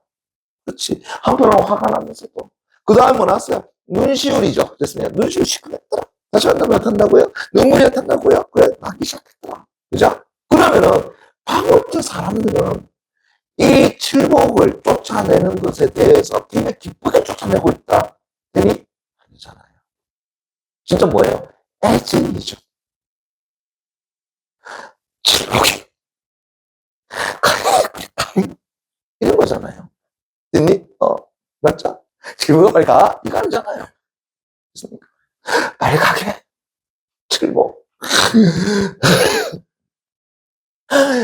그렇지. 한편으로 화가 나면서도. 그 다음에 뭐 났어요? 눈시울이죠. 됐습니다. 눈시울 시큰했더라. 다시 한다면 어떤다고요? 눈물이 어떤다고요? 그래, 나기 시작했더라. 그죠? 그러면은, 방울제 사람들은 이 칠복을 쫓아내는 것에 대해서 굉장히 기쁘게 쫓아내고 있다. 되니? 아니잖아요. 진짜 뭐예요? 애증이죠. 칠복이. 이런 거잖아요. 됐니? 맞죠? 칠복아 빨리 가? 이거 아니잖아요. 됐습니까? 빨리 가게. 칠복.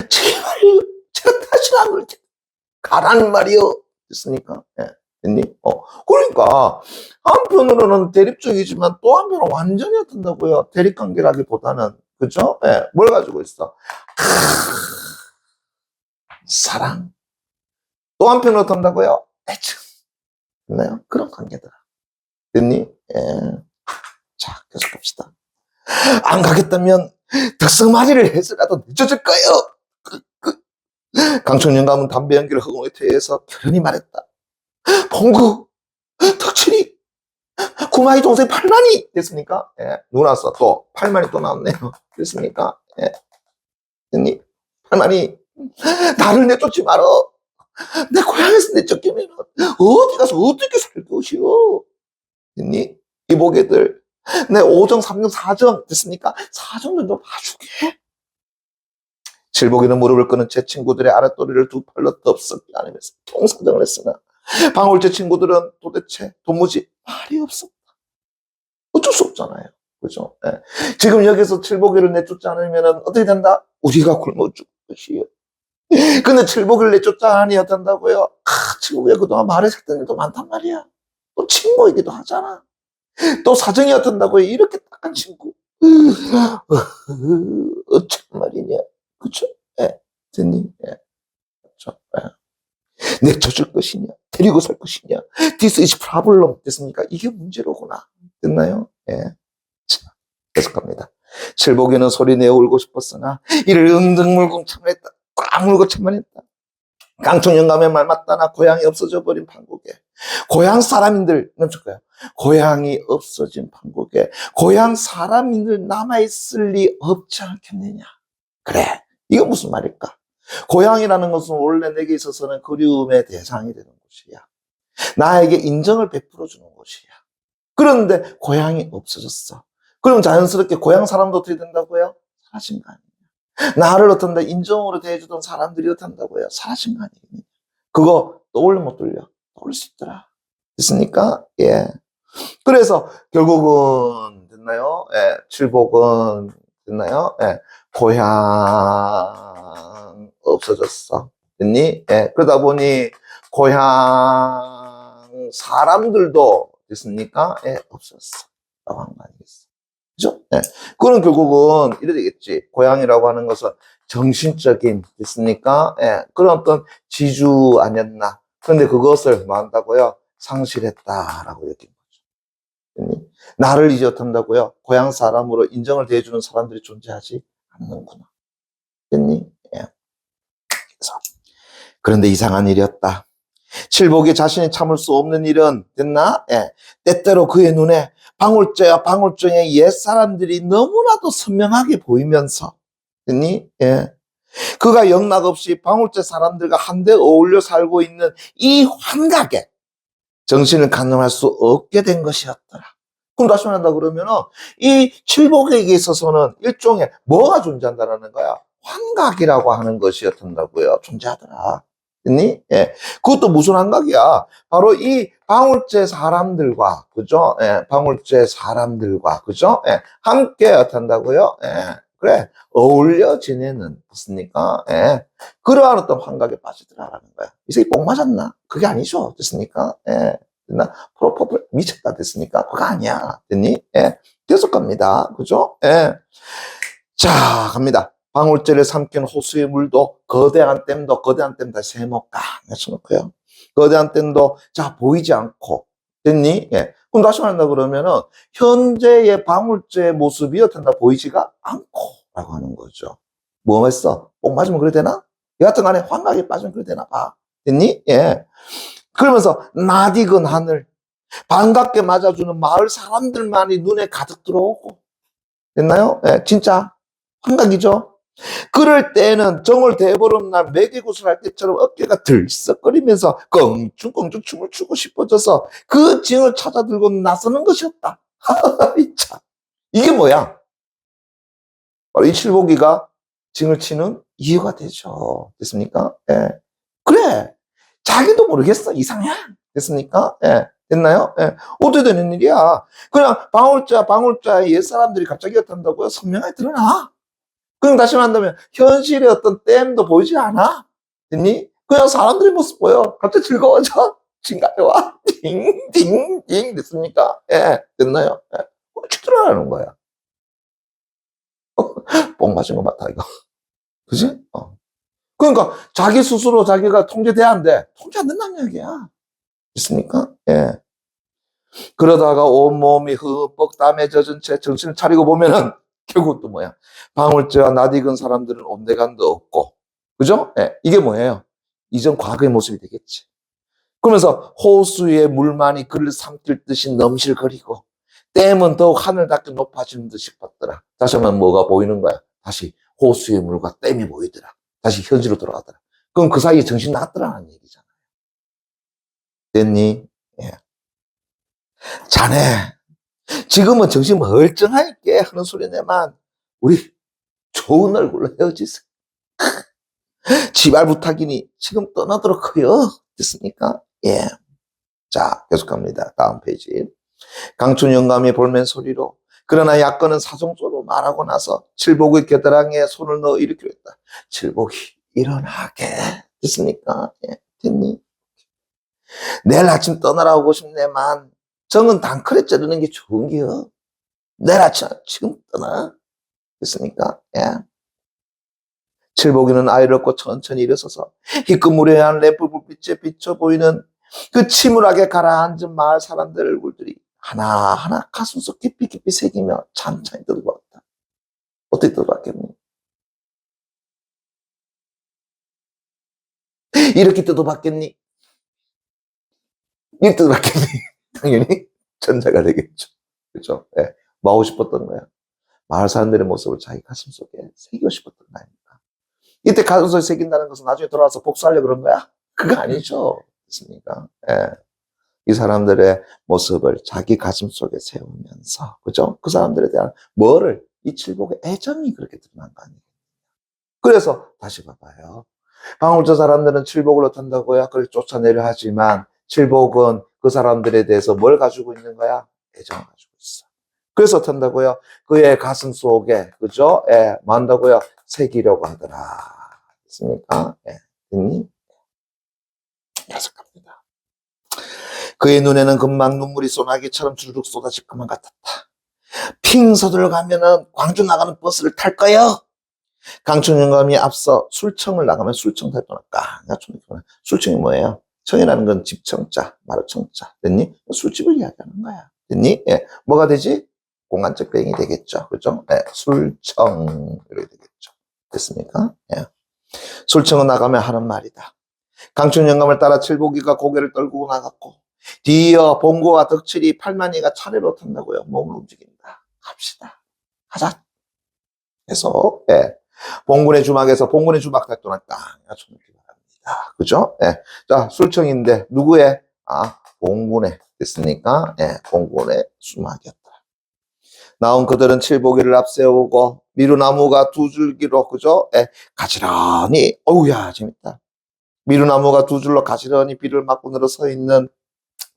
제발, 제가 다시 안 그럴게. 가라는 말이요. 됐습니까? 예. 됐니? 그러니까, 한편으로는 대립적이지만 또 한편으로는 완전히 어떤다고요? 대립관계라기보다는, 그죠? 예. 뭘 가지고 있어? 사랑. 또 한편으로 어떤다고요? 애증. 됐나요? 그런 관계더라. 됐니? 예. 자, 계속 갑시다. 안 가겠다면, 덕성마리를 해서라도 늦어질 거예요. 강천영감은 담배 연기를 허공에 퇴해서 결연히 말했다. 봉구, 덕칠이, 구마이 동생 팔만이 됐습니까? 예, 누구 나왔어? 또 팔만이 또 나왔네요. 됐습니까? 예, 됐니? 팔만이 나를 내쫓지 말어. 내 고향에서 내쫓기면 어디 가서 어떻게 살 것이오? 됐니? 이보게들 내 5정, 3정, 4정 됐습니까? 4정 정도 봐주게. 칠복이는 무릎을 끄는 제 친구들의 아랫도리를 두 팔로 덥석이 안으면서 통사정을 했으나 방울제 친구들은 도대체 도무지 말이 없었다. 어쩔 수 없잖아요. 그죠? 예. 지금 여기서 칠복이를 내쫓지 않으면 어떻게 된다? 우리가 굶어 죽을 것이요. 근데 칠복이를 내쫓자 하니 어떤다고요? 칠복이가 그동안 말했었던 일도 많단 말이야. 또 친구이기도 하잖아. 또 사정이 어떤다고요? 이렇게 딱한 친구. 어쩐 말이냐. 그쵸? 예. 됐니? 예. 그쵸? 예. 내쳐줄 것이냐? 데리고 살 것이냐? This is problem. 됐습니까? 이게 문제로구나. 됐나요? 예. 자, 계속합니다. 칠복이는 소리내어 울고 싶었으나 이를 응등물고 참았다. 꽉 물고 참만했다. 강촌영감의 말 맞다나 고향이 없어져 버린 판국에 고향 사람인들 넘칠 거야. 고향이 없어진 판국에 고향 사람인들 남아있을 리 없지 않겠느냐. 그래. 이거 무슨 말일까? 고향이라는 것은 원래 내게 있어서는 그리움의 대상이 되는 곳이야. 나에게 인정을 베풀어 주는 곳이야. 그런데 고향이 없어졌어. 그럼 자연스럽게 고향 사람도 어떻게 된다고요? 사라진 거 아니냐. 나를 어떤다 인정으로 대해주던 사람들이 어떤다고요? 사라진 거 아니냐. 그거 떠올려 못 돌려? 떠올릴 수 있더라. 됐습니까? 예. 그래서 결국은 됐나요? 예. 칠복은 됐나요? 예. 고향 없어졌어. 됐니? 예. 그러다 보니 고향 사람들도 됐습니까? 예. 없었어. 라고 한 거 아니겠어. 그죠? 예. 그건 결국은 이래 되겠지. 고향이라고 하는 것은 정신적인 됐습니까? 예. 그런 어떤 지주 아니었나. 그런데 그것을 뭐 한다고요? 상실했다라고 여긴 거죠. 됐니? 나를 이제 어떤다고요? 고향 사람으로 인정을 대해주는 사람들이 존재하지 않는구나. 됐니? 예. 그래서 그런데 이상한 일이었다. 칠복이 자신이 참을 수 없는 일은 됐나? 예. 때때로 그의 눈에 방울제와 방울종의 옛사람들이 너무나도 선명하게 보이면서 됐니? 예. 그가 영락없이 방울제 사람들과 한데 어울려 살고 있는 이 환각에 정신을 가늠할 수 없게 된 것이었더라. 그럼 다시 말한다 그러면은 이 칠복에게 있어서는 일종의 뭐가 존재한다라는 거야? 환각이라고 하는 것이 어떤다고요? 존재하더라. 됐니? 예. 그것도 무슨 환각이야? 바로 이 방울제 사람들과, 그죠? 예. 방울제 사람들과, 그죠? 예. 함께 어떤다고요? 예. 그래, 어울려 지내는, 됐습니까? 예. 그러한 어떤 환각에 빠지더라라는 거야. 이 새끼 뽕 맞았나? 그게 아니죠. 됐습니까? 예. 됐나? 프로포폴 미쳤다. 됐습니까? 그거 아니야. 됐니? 예. 계속 갑니다. 그죠? 예. 자, 갑니다. 방울제를 삼킨 호수의 물도 거대한 댐 다시 세모깡 해쳐놓고요. 거대한 댐도 자 보이지 않고 됐니? 예. 그럼 다시 말한다 그러면은 현재의 방울제의 모습이 어떤가 보이지가 않고라고 하는 거죠. 뭐 했어? 꼭 맞으면 그래 되나? 여하튼 간에 환각에 빠지면 그래 되나 봐. 됐니? 예. 그러면서 낯익은 하늘 반갑게 맞아주는 마을 사람들만이 눈에 가득 들어오고 됐나요? 예, 진짜 환각이죠. 그럴 때는 정월 대보름날 매개굿을 할 때처럼 어깨가 들썩거리면서 껑충껑충 춤을 추고 싶어져서 그 징을 찾아 들고 나서는 것이었다. 참. 이게 뭐야? 바로 이 칠보기가 징을 치는 이유가 되죠. 됐습니까? 예. 그래. 자기도 모르겠어. 이상해. 됐습니까? 예. 됐나요? 예. 어떻게 되는 일이야? 그냥 방울자의 옛사람들이 갑자기 어떤다고요? 선명하게 드러나. 그럼 다시 말한다면 현실의 어떤 댐도 보이지 않아? 됐니? 그냥 사람들의 모습 보여. 갑자기 즐거워져. 진가와 딩딩딩 됐습니까? 예, 됐나요? 예. 쭉 들어가는 거야. 뽕 맞은 거 맞다 이거. 그지? 그러니까 자기 스스로 자기가 통제돼야 안 돼. 통제 안 된다는 얘기야. 됐습니까? 예. 그러다가 온몸이 흠뻑 땀에 젖은 채 정신을 차리고 보면은 결국 또 뭐야? 방울제와 낯익은 사람들은 온데간도 없고, 그죠? 예, 이게 뭐예요? 이전 과거의 모습이 되겠지. 그러면서 호수의 물만이 그를 삼킬 듯이 넘실거리고, 댐은 더욱 하늘 닿게 높아지는 듯 싶었더라. 다시 한번 뭐가 보이는 거야? 다시 호수의 물과 댐이 보이더라. 다시 현실로 돌아가더라. 그럼 그 사이에 정신 나갔더라는 얘기잖아. 됐니? 예. 자네, 지금은 정신 멀쩡하게 하는 소리네만, 우리 좋은 얼굴로 헤어지세요. 지발 부탁이니 지금 떠나도록 해요. 됐습니까? 예. 자, 계속합니다. 다음 페이지. 강춘 영감이 볼멘 소리로 그러나 약건은 사정적으로 말하고 나서 칠복의 겨드랑이에 손을 넣어 일으키려 했다. 칠복이 일어나게. 됐습니까? 예. 됐니? 내일 아침 떠나라고 하고 싶네만 정은 단칼에 자르는 게 좋은 게요. 내일 아침 지금 떠나. 됐습니까? 예. 칠복이는 아이롭고 천천히 일어서서 희끄무레한 램프 불빛에 비쳐 보이는 그 침울하게 가라앉은 마을 사람들 얼굴들이 하나하나 가슴속 깊이 깊이 새기며 찬찬히 뜯어봤다. 어떻게 뜯어봤겠니? 이렇게 뜯어봤겠니? 이렇게 뜯어봤겠니? 당연히 전자가 되겠죠. 그렇죠? 예. 뭐 하고 싶었던 거야? 마을 사람들의 모습을 자기 가슴속에 새기고 싶었던 거 아닙니까? 이때 가슴속에 새긴다는 것은 나중에 돌아와서 복수하려고 그런 거야? 그거 아니죠. 됐습니까? 예. 이 사람들의 모습을 자기 가슴속에 세우면서, 그죠? 그 사람들에 대한 뭐를, 이 칠복의 애정이 그렇게 드러난 거 아니에요. 그래서 다시 봐봐요. 방울조 사람들은 칠복을 어떤다고요? 그걸 쫓아내려 하지만 칠복은 그 사람들에 대해서 뭘 가지고 있는 거야? 애정을 가지고 있어. 그래서 어떤다고요? 그의 가슴 속에, 그죠? 예, 뭐 한다고요? 새기려고 하더라. 됐습니까? 예, 됐니? 계속 갑니다. 그의 눈에는 금방 눈물이 소나기처럼 주르륵 쏟아질 것만 같았다. 핑 서들어가면은 광주 나가는 버스를 탈 거요. 강춘 영감이 앞서 술청을 나가면 술청 탈 거니까. 술청이 뭐예요? 청이라는 건 집청자, 말로 청자. 됐니? 술집을 이야기하는 거야. 됐니? 예. 뭐가 되지? 공간적 병이 되겠죠. 그죠? 예. 술청. 이렇게 되겠죠. 됐습니까? 예. 술청은 나가면 하는 말이다. 강춘 영감을 따라 칠복이가 고개를 떨구고 나갔고, 뒤이어 봉고와 덕칠이 팔만이가 차례로 탄다고요. 몸을 움직인다. 갑시다. 가자. 해서, 예. 봉군의 주막 작동을 딱 맞춰놓기 바랍니다. 그죠? 예. 자, 술청인데, 누구의? 봉군의. 됐습니까? 예. 봉군의 수막이었다. 나온 그들은 칠보기를 앞세우고, 미루나무가 두 줄기로, 그죠? 예. 가지런히, 어우야, 재밌다. 미루나무가 두 줄로 가지런히 비를 맞고 늘어 서 있는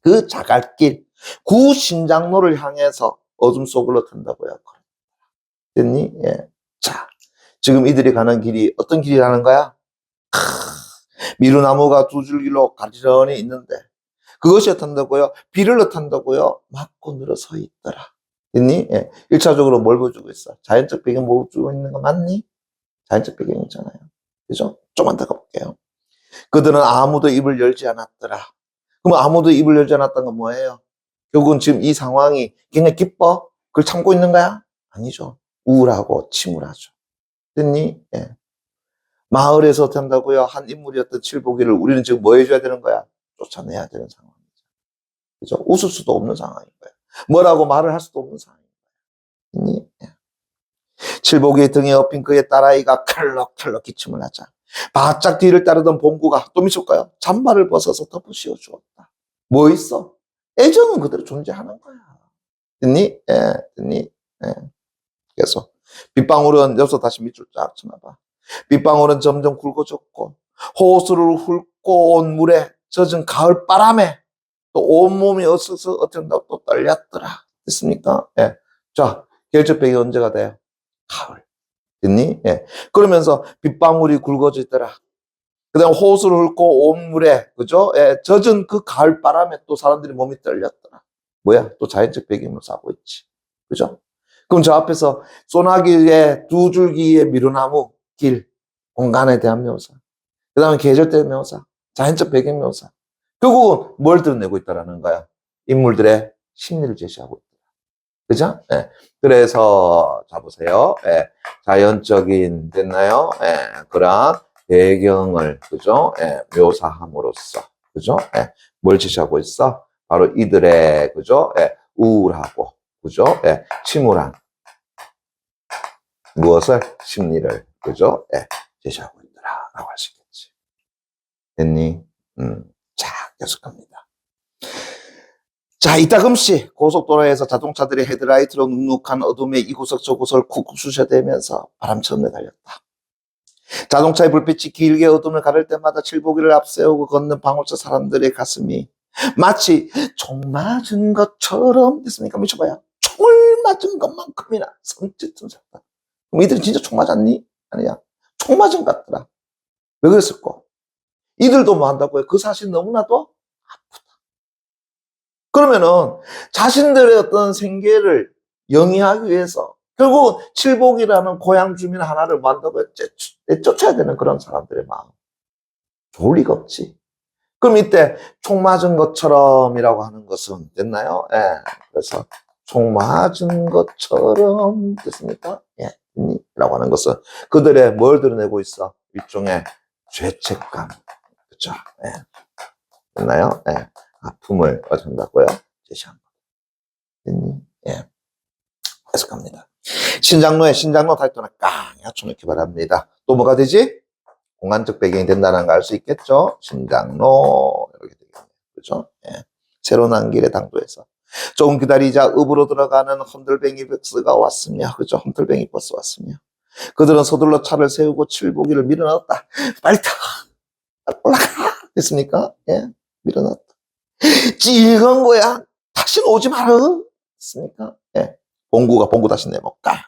그 자갈길, 구신장로를 향해서 어둠 속으로 탄다고요. 됐니? 예. 자, 지금 이들이 가는 길이 어떤 길이라는 거야? 미루나무가 두 줄기로 가지런히 있는데 그것이 어떻다고요? 비를 어떻다고요? 맞고 늘어 서 있더라. 됐니? 예. 1차적으로 뭘 보여주고 있어? 자연적 배경 보여주고 있는 거 맞니? 자연적 배경이잖아요. 그죠? 좀만 더 가볼게요. 그들은 아무도 입을 열지 않았더라. 그럼 아무도 입을 열지 않았다는 건 뭐예요? 결국은 지금 이 상황이 굉장히 기뻐? 그걸 참고 있는 거야? 아니죠. 우울하고 침울하죠. 됐니? 예. 마을에서 어떻게 한다고요? 한 인물이었던 칠보기를 우리는 지금 뭐 해줘야 되는 거야? 쫓아내야 되는 상황이죠. 그죠? 웃을 수도 없는 상황인 거예요. 뭐라고 말을 할 수도 없는 상황인 거예요. 예. 칠보기의 등에 업힌 그의 딸아이가 칼럭칼럭 기침을 하자 바짝 뒤를 따르던 봉구가 또 미칠까요? 잠바를 벗어서 덮어 씌워 주었다. 뭐 있어? 애정은 그대로 존재하는 거야. 됐니? 예, 됐니? 예. 그래서 빗방울은 여기서 다시 밑줄 쫙 쳐놔봐. 빗방울은 점점 굵어졌고 호수를 훑고 온 물에 젖은 가을 바람에 또 온몸이 어서서 어쩐다고 또 떨렸더라. 됐습니까? 예. 자, 계절적 배경이 언제가 돼요? 가을. 됐니? 예. 그러면서 빗방울이 굵어지더라. 그 다음 호수를 훑고 온 물에, 그죠? 예. 젖은 그 가을 바람에 또 사람들이 몸이 떨렸더라. 뭐야? 또 자연적 배경을 싸고 있지. 그죠? 그럼 저 앞에서 소나기의 두 줄기의 미루나무 길, 공간에 대한 묘사. 그 다음에 계절적 묘사, 자연적 배경 묘사. 결국은 뭘 드러내고 있다라는 거야? 인물들의 심리를 제시하고 있다. 그죠? 예. 그래서, 자, 보세요. 예. 자연적인, 됐나요? 예. 그러한 배경을, 그죠? 예. 묘사함으로써, 그죠? 예. 뭘 제시하고 있어? 바로 이들의, 그죠? 예. 우울하고, 그죠? 예. 침울한, 무엇을? 심리를, 그죠? 예. 제시하고 있더라. 라고 할 수 있겠지. 됐니? 자, 계속합니다. 자, 이따금씩 고속도로에서 자동차들이 헤드라이트로 눅눅한 어둠에 이구석 저구석을 쿡쿡 쑤셔대면서 바람처럼 내달렸다. 자동차의 불빛이 길게 어둠을 가를 때마다 칠보기를 앞세우고 걷는 방울차 사람들의 가슴이 마치 총 맞은 것처럼 됐습니까? 미쳐봐요. 총을 맞은 것만큼이나 성질은 샀다. 그럼 이들이 진짜 총 맞았니? 아니야. 총 맞은 것 같더라. 왜 그랬을까? 이들도 뭐 한다고요? 그 사실 너무나도 아프다. 그러면은 자신들의 어떤 생계를 영위하기 위해서 결국 칠복이라는 고향 주민 하나를 뭐 한다고요? 쫓아야 되는 그런 사람들의 마음. 좋을 리가 없지. 그럼 이때 총 맞은 것처럼이라고 하는 것은 됐나요? 예. 그래서 총 맞은 것처럼 됐습니까? 예. 라고 하는 것은 그들의 뭘 드러내고 있어? 일종의 죄책감. 그렇죠? 예. 됐나요? 예. 아픔을 어쩐다고요? 제시한 거. 예. 계속 갑니다. 신장로 타이틀은 깡 맞춰놓기 바랍니다. 또 뭐가 되지? 공간적 배경이 된다는 걸 알 수 있겠죠? 신장로 이렇게 되겠네요. 그렇죠? 예. 새로 난 길의 당도에서 조금 기다리자 읍으로 들어가는 험들뱅이 버스가 왔으며, 그죠? 험들뱅이 버스 왔으며 그들은 서둘러 차를 세우고 칠보기를 밀어넣었다. 빨리 타! 올라가! 됐습니까? 예, 밀어넣었다. 찌건 거야. 다시는 오지 마라. 됐습니까? 예. 봉구 다시 내볼까?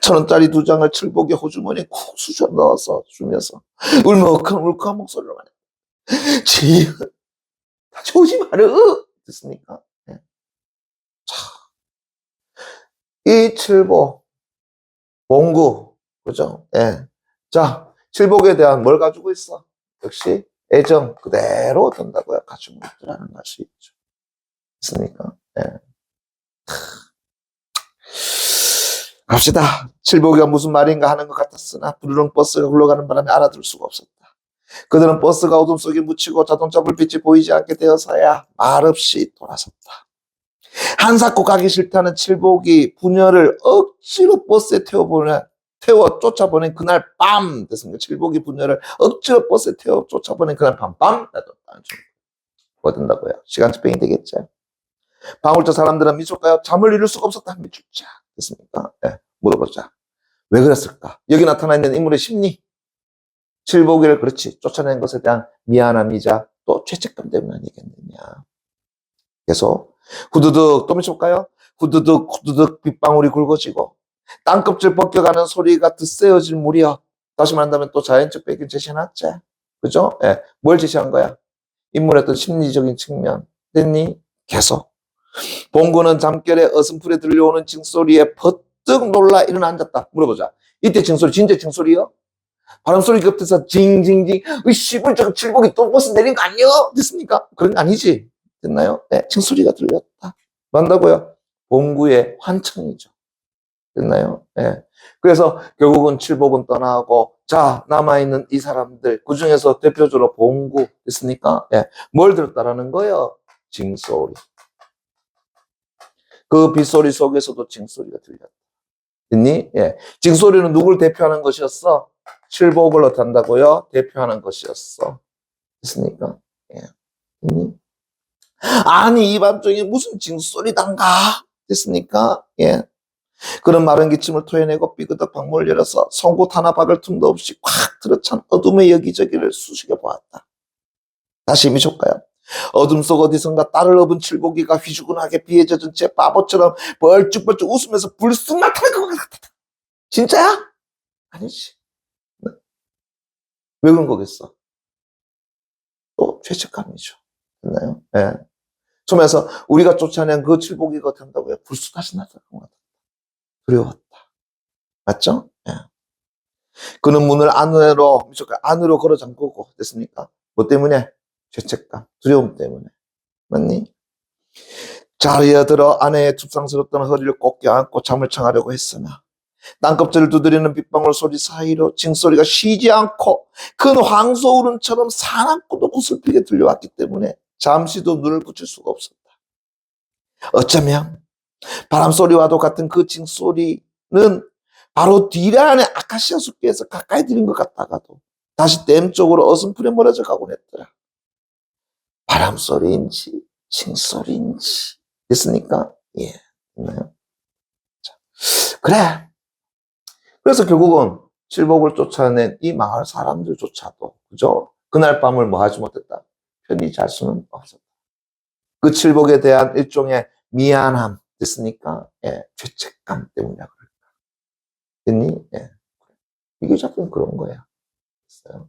1,000원짜리 2장을 칠복에 호주머니에 쿡 쑤셔 넣어서 주면서 울컥울컥한 목소리로 말해. 지금 다시 오지 마라. 됐습니까? 예. 자, 이 칠복, 봉구, 그죠? 예. 자, 칠복에 대한 뭘 가지고 있어? 역시 애정 그대로 든다고요. 가지고 있더라는 걸 알 수 있죠. 됐습니까? 예. 갑시다. 칠복이가 무슨 말인가 하는 것 같았으나 부르릉 버스가 흘러가는 바람에 알아들 수가 없었다. 그들은 버스가 어둠 속에 묻히고 자동차 불빛이 보이지 않게 되어서야 말없이 돌아섰다. 한사코 가기 싫다는 칠복이 부녀를 억지로 버스에 태워 쫓아보낸 그날 밤 됐습니다. 칠복이 부녀를 억지로 버스에 태워 쫓아보낸 그날 밤 뭐 된다고요? 시간적 병이 되겠죠. 방울자 사람들은 미쳤까요? 잠을 이룰 수가 없었다. 미쳤자. 됐습니까? 네, 물어보자. 왜 그랬을까? 여기 나타나 있는 인물의 심리. 칠보기를 그렇지 쫓아낸 것에 대한 미안함이자 또 죄책감 때문에 아니겠느냐. 계속 후두둑 또 미쳐볼까요? 후두둑 빗방울이 굵어지고 땅껍질 벗겨가는 소리가 드세어질 무렵, 다시 말한다면 또 자연적 배경 제시해놨지. 그죠? 예. 뭘 제시한 거야? 인물의 어떤 심리적인 측면. 됐니? 계속. 봉구는 잠결에 어슴풀에 들려오는 징소리에 버뜩 놀라 일어나 앉았다. 물어보자. 이때 징소리 진짜 징소리요? 바람소리 곁에서 징징징 씨발 저거 칠복이 또 버스 내린 거 아니요? 됐습니까? 그런 거 아니지. 됐나요? 네, 징소리가 들렸다. 뭔다고요? 봉구의 환청이죠. 됐나요? 네. 그래서 결국은 칠복은 떠나고 자 남아있는 이 사람들 그 중에서 대표적으로 봉구 됐습니까? 네. 뭘 들었다라는 거예요? 징소리. 그 빗소리 속에서도 징소리가 들렸다. 됐니? 예. 징소리는 누굴 대표하는 것이었어? 칠복을 어떤다고요? 대표하는 것이었어. 됐습니까? 예. 됐니? 아니 이 밤중에 무슨 징소리단가? 됐습니까? 예. 그런 마른 기침을 토해내고 삐그덕 방문을 열어서 송곳 하나 박을 틈도 없이 꽉 들어찬 어둠의 여기저기를 수시겨 보았다. 다시 미쳐볼까요? 어둠 속 어디선가 딸을 업은 칠복이가 휘주근하게 비에 젖은 채 바보처럼 벌쭉벌쭉 웃으면서 불쑥 나타날 것 같았다. 진짜야? 아니지. 왜 그런 거겠어? 또 죄책감이죠. 됐나요? 예. 처음에서 우리가 쫓아낸 그 칠복이가 된다고요. 불쑥 다시 나타날 것 같았다. 두려웠다. 맞죠? 예. 그는 문을 안으로 걸어 잠그고 됐습니까? 뭐 때문에? 죄책감, 두려움 때문에. 맞니? 자리에 들어 아내의 춥상스럽던 허리를 꼭 껴안고 잠을 청하려고 했으나 땅껍질을 두드리는 빗방울 소리 사이로 징소리가 쉬지 않고 큰 황소 울음처럼 사납고도 구슬피게 들려왔기 때문에 잠시도 눈을 붙일 수가 없었다. 어쩌면 바람소리와도 같은 그 징소리는 바로 뒤에 안에 아카시아 숲에서 가까이 들인 것 같다가도 다시 댐 쪽으로 어슴푸레 멀어져 가곤 했더라. 바람소리인지 징소리인지 됐습니까? 예. 됐나요? 자, 그래. 그래서 결국은 칠복을 쫓아낸 이 마을 사람들조차도 그죠? 그날 밤을 뭐 하지 못했다. 편히 잘 수는 없었다. 그 칠복에 대한 일종의 미안함 됐습니까? 예. 죄책감 때문이야 그럴까? 됐니? 예. 이게 자꾸 그런 거야. 됐어요.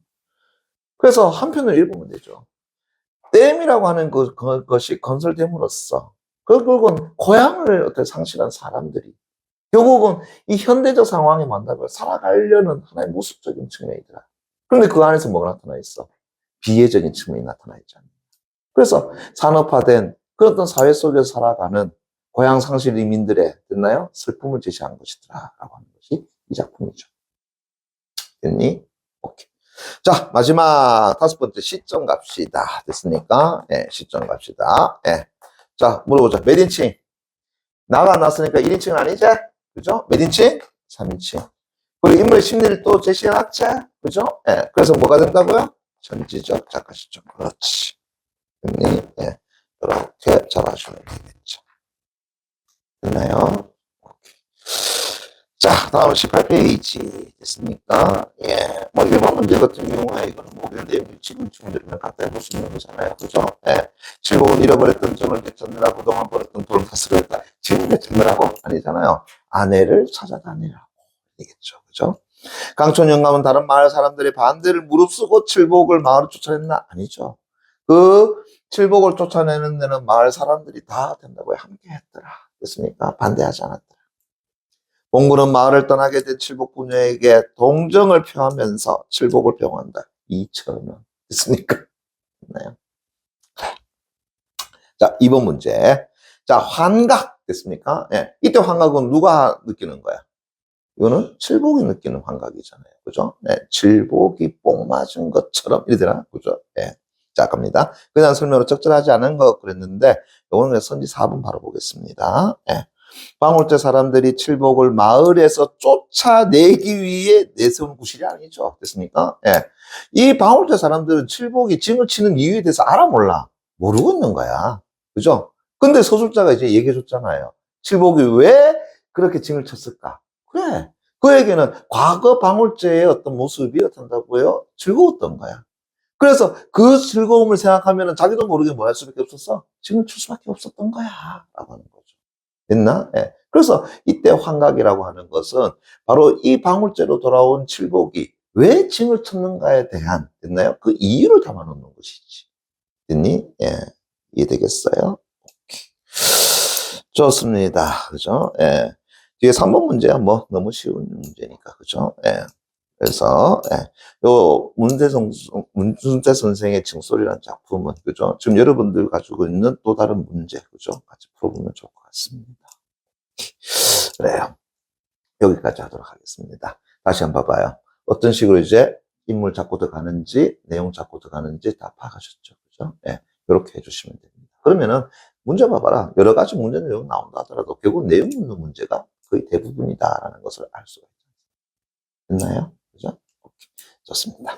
그래서 한편을 읽으면 되죠. 댐이라고 하는 것이 건설됨으로써 결국은 고향을 어떻게 상실한 사람들이 결국은 이 현대적 상황에 만나고 살아가려는 하나의 모습적인 측면이더라. 그런데 그 안에서 뭐가 나타나 있어? 비애적인 측면이 나타나 있잖아요. 그래서 산업화된 그런 어떤 사회 속에서 살아가는 고향 상실 이민들의 됐나요? 슬픔을 제시한 것이더라라고 하는 것이 이 작품이죠. 됐니? 오케이. 자, 마지막 다섯 번째 시점 갑시다. 됐습니까? 예, 시점 갑시다. 예. 자, 물어보자. 몇 인칭? 나가 났으니까 1인칭은 아니지? 그죠? 몇 인칭? 3인칭. 그리고 인물의 심리를 또 제시해놨지? 그죠? 예. 그래서 뭐가 된다고요? 전지적 작가 시점. 그렇지. 됐니? 예. 이렇게 잘 하시면 되겠죠. 됐나요? 오케이. 자, 다음 18페이지 됐습니까? 예. 뭐, 일반 문제 같은 경우에 이거는 뭐, 근데 지금 들으면 갖다 해볼 수 있는 거잖아요. 그죠? 예. 즐거운 잃어버렸던 정을 되찾느라 그동안 벌었던 돈을 다스렸다. 지금 되찾느라고? 아니잖아요. 아내를 찾아다니라고. 되겠죠. 그죠? 강촌 영감은 다른 마을 사람들의 반대를 무릅쓰고 칠복을 마을을 쫓아냈나? 아니죠. 그 칠복을 쫓아내는 데는 마을 사람들이 다 된다고 함께 했더라. 됐습니까? 반대하지 않았더라. 봉구는 마을을 떠나게 된 칠복 부녀에게 동정을 표하면서 칠복을 병한다. 2,000원. 됐습니까? 됐나요? 자, 2번 문제. 자, 환각. 됐습니까? 예. 이때 환각은 누가 느끼는 거야? 이거는 칠복이 느끼는 환각이잖아요. 그죠? 예. 칠복이 뽕 맞은 것처럼 이러더라. 그죠? 예. 자, 갑니다. 그냥 설명으로 적절하지 않은 거 그랬는데, 이거는 선지 4번 바로 보겠습니다. 예. 방울대 사람들이 칠복을 마을에서 쫓아내기 위해 내세운 구실이 아니죠. 됐습니까? 예. 이 방울대 사람들은 칠복이 징을 치는 이유에 대해서 알아 몰라? 모르고 있는 거야. 그죠? 근데 서술자가 이제 얘기해 줬잖아요. 칠복이 왜 그렇게 징을 쳤을까? 그래. 그에게는 과거 방울제의 어떤 모습이 어떤다고요? 즐거웠던 거야. 그래서 그 즐거움을 생각하면 자기도 모르게 뭐 할 수밖에 없었어? 징을 칠 수밖에 없었던 거야. 라고 하는 거죠. 됐나? 예. 그래서 이때 환각이라고 하는 것은 바로 이 방울제로 돌아온 칠복이 왜 징을 쳤는가에 대한, 됐나요? 그 이유를 담아놓는 것이지. 됐니? 예. 이해되겠어요? 좋습니다. 그죠? 예. 뒤에 3번 문제야, 뭐, 너무 쉬운 문제니까. 그죠? 예. 그래서, 예. 요, 문순태 선생의 징소리라는 작품은, 그죠? 지금 여러분들 가지고 있는 또 다른 문제, 그죠? 같이 풀어보면 좋을 것 같습니다. 그래요. 여기까지 하도록 하겠습니다. 다시 한번 봐봐요. 어떤 식으로 이제 인물 잡고 들어가는지, 내용 잡고 들어가는지 다 파악하셨죠. 그죠? 예. 이렇게 해주시면 됩니다. 그러면은, 문제 봐봐라. 여러 가지 문제 내용 나온다 하더라도 결국 내용 묻는 문제가 거의 대부분이다라는 것을 알 수가 있죠. 됐나요? 그죠? 오케이. 좋습니다.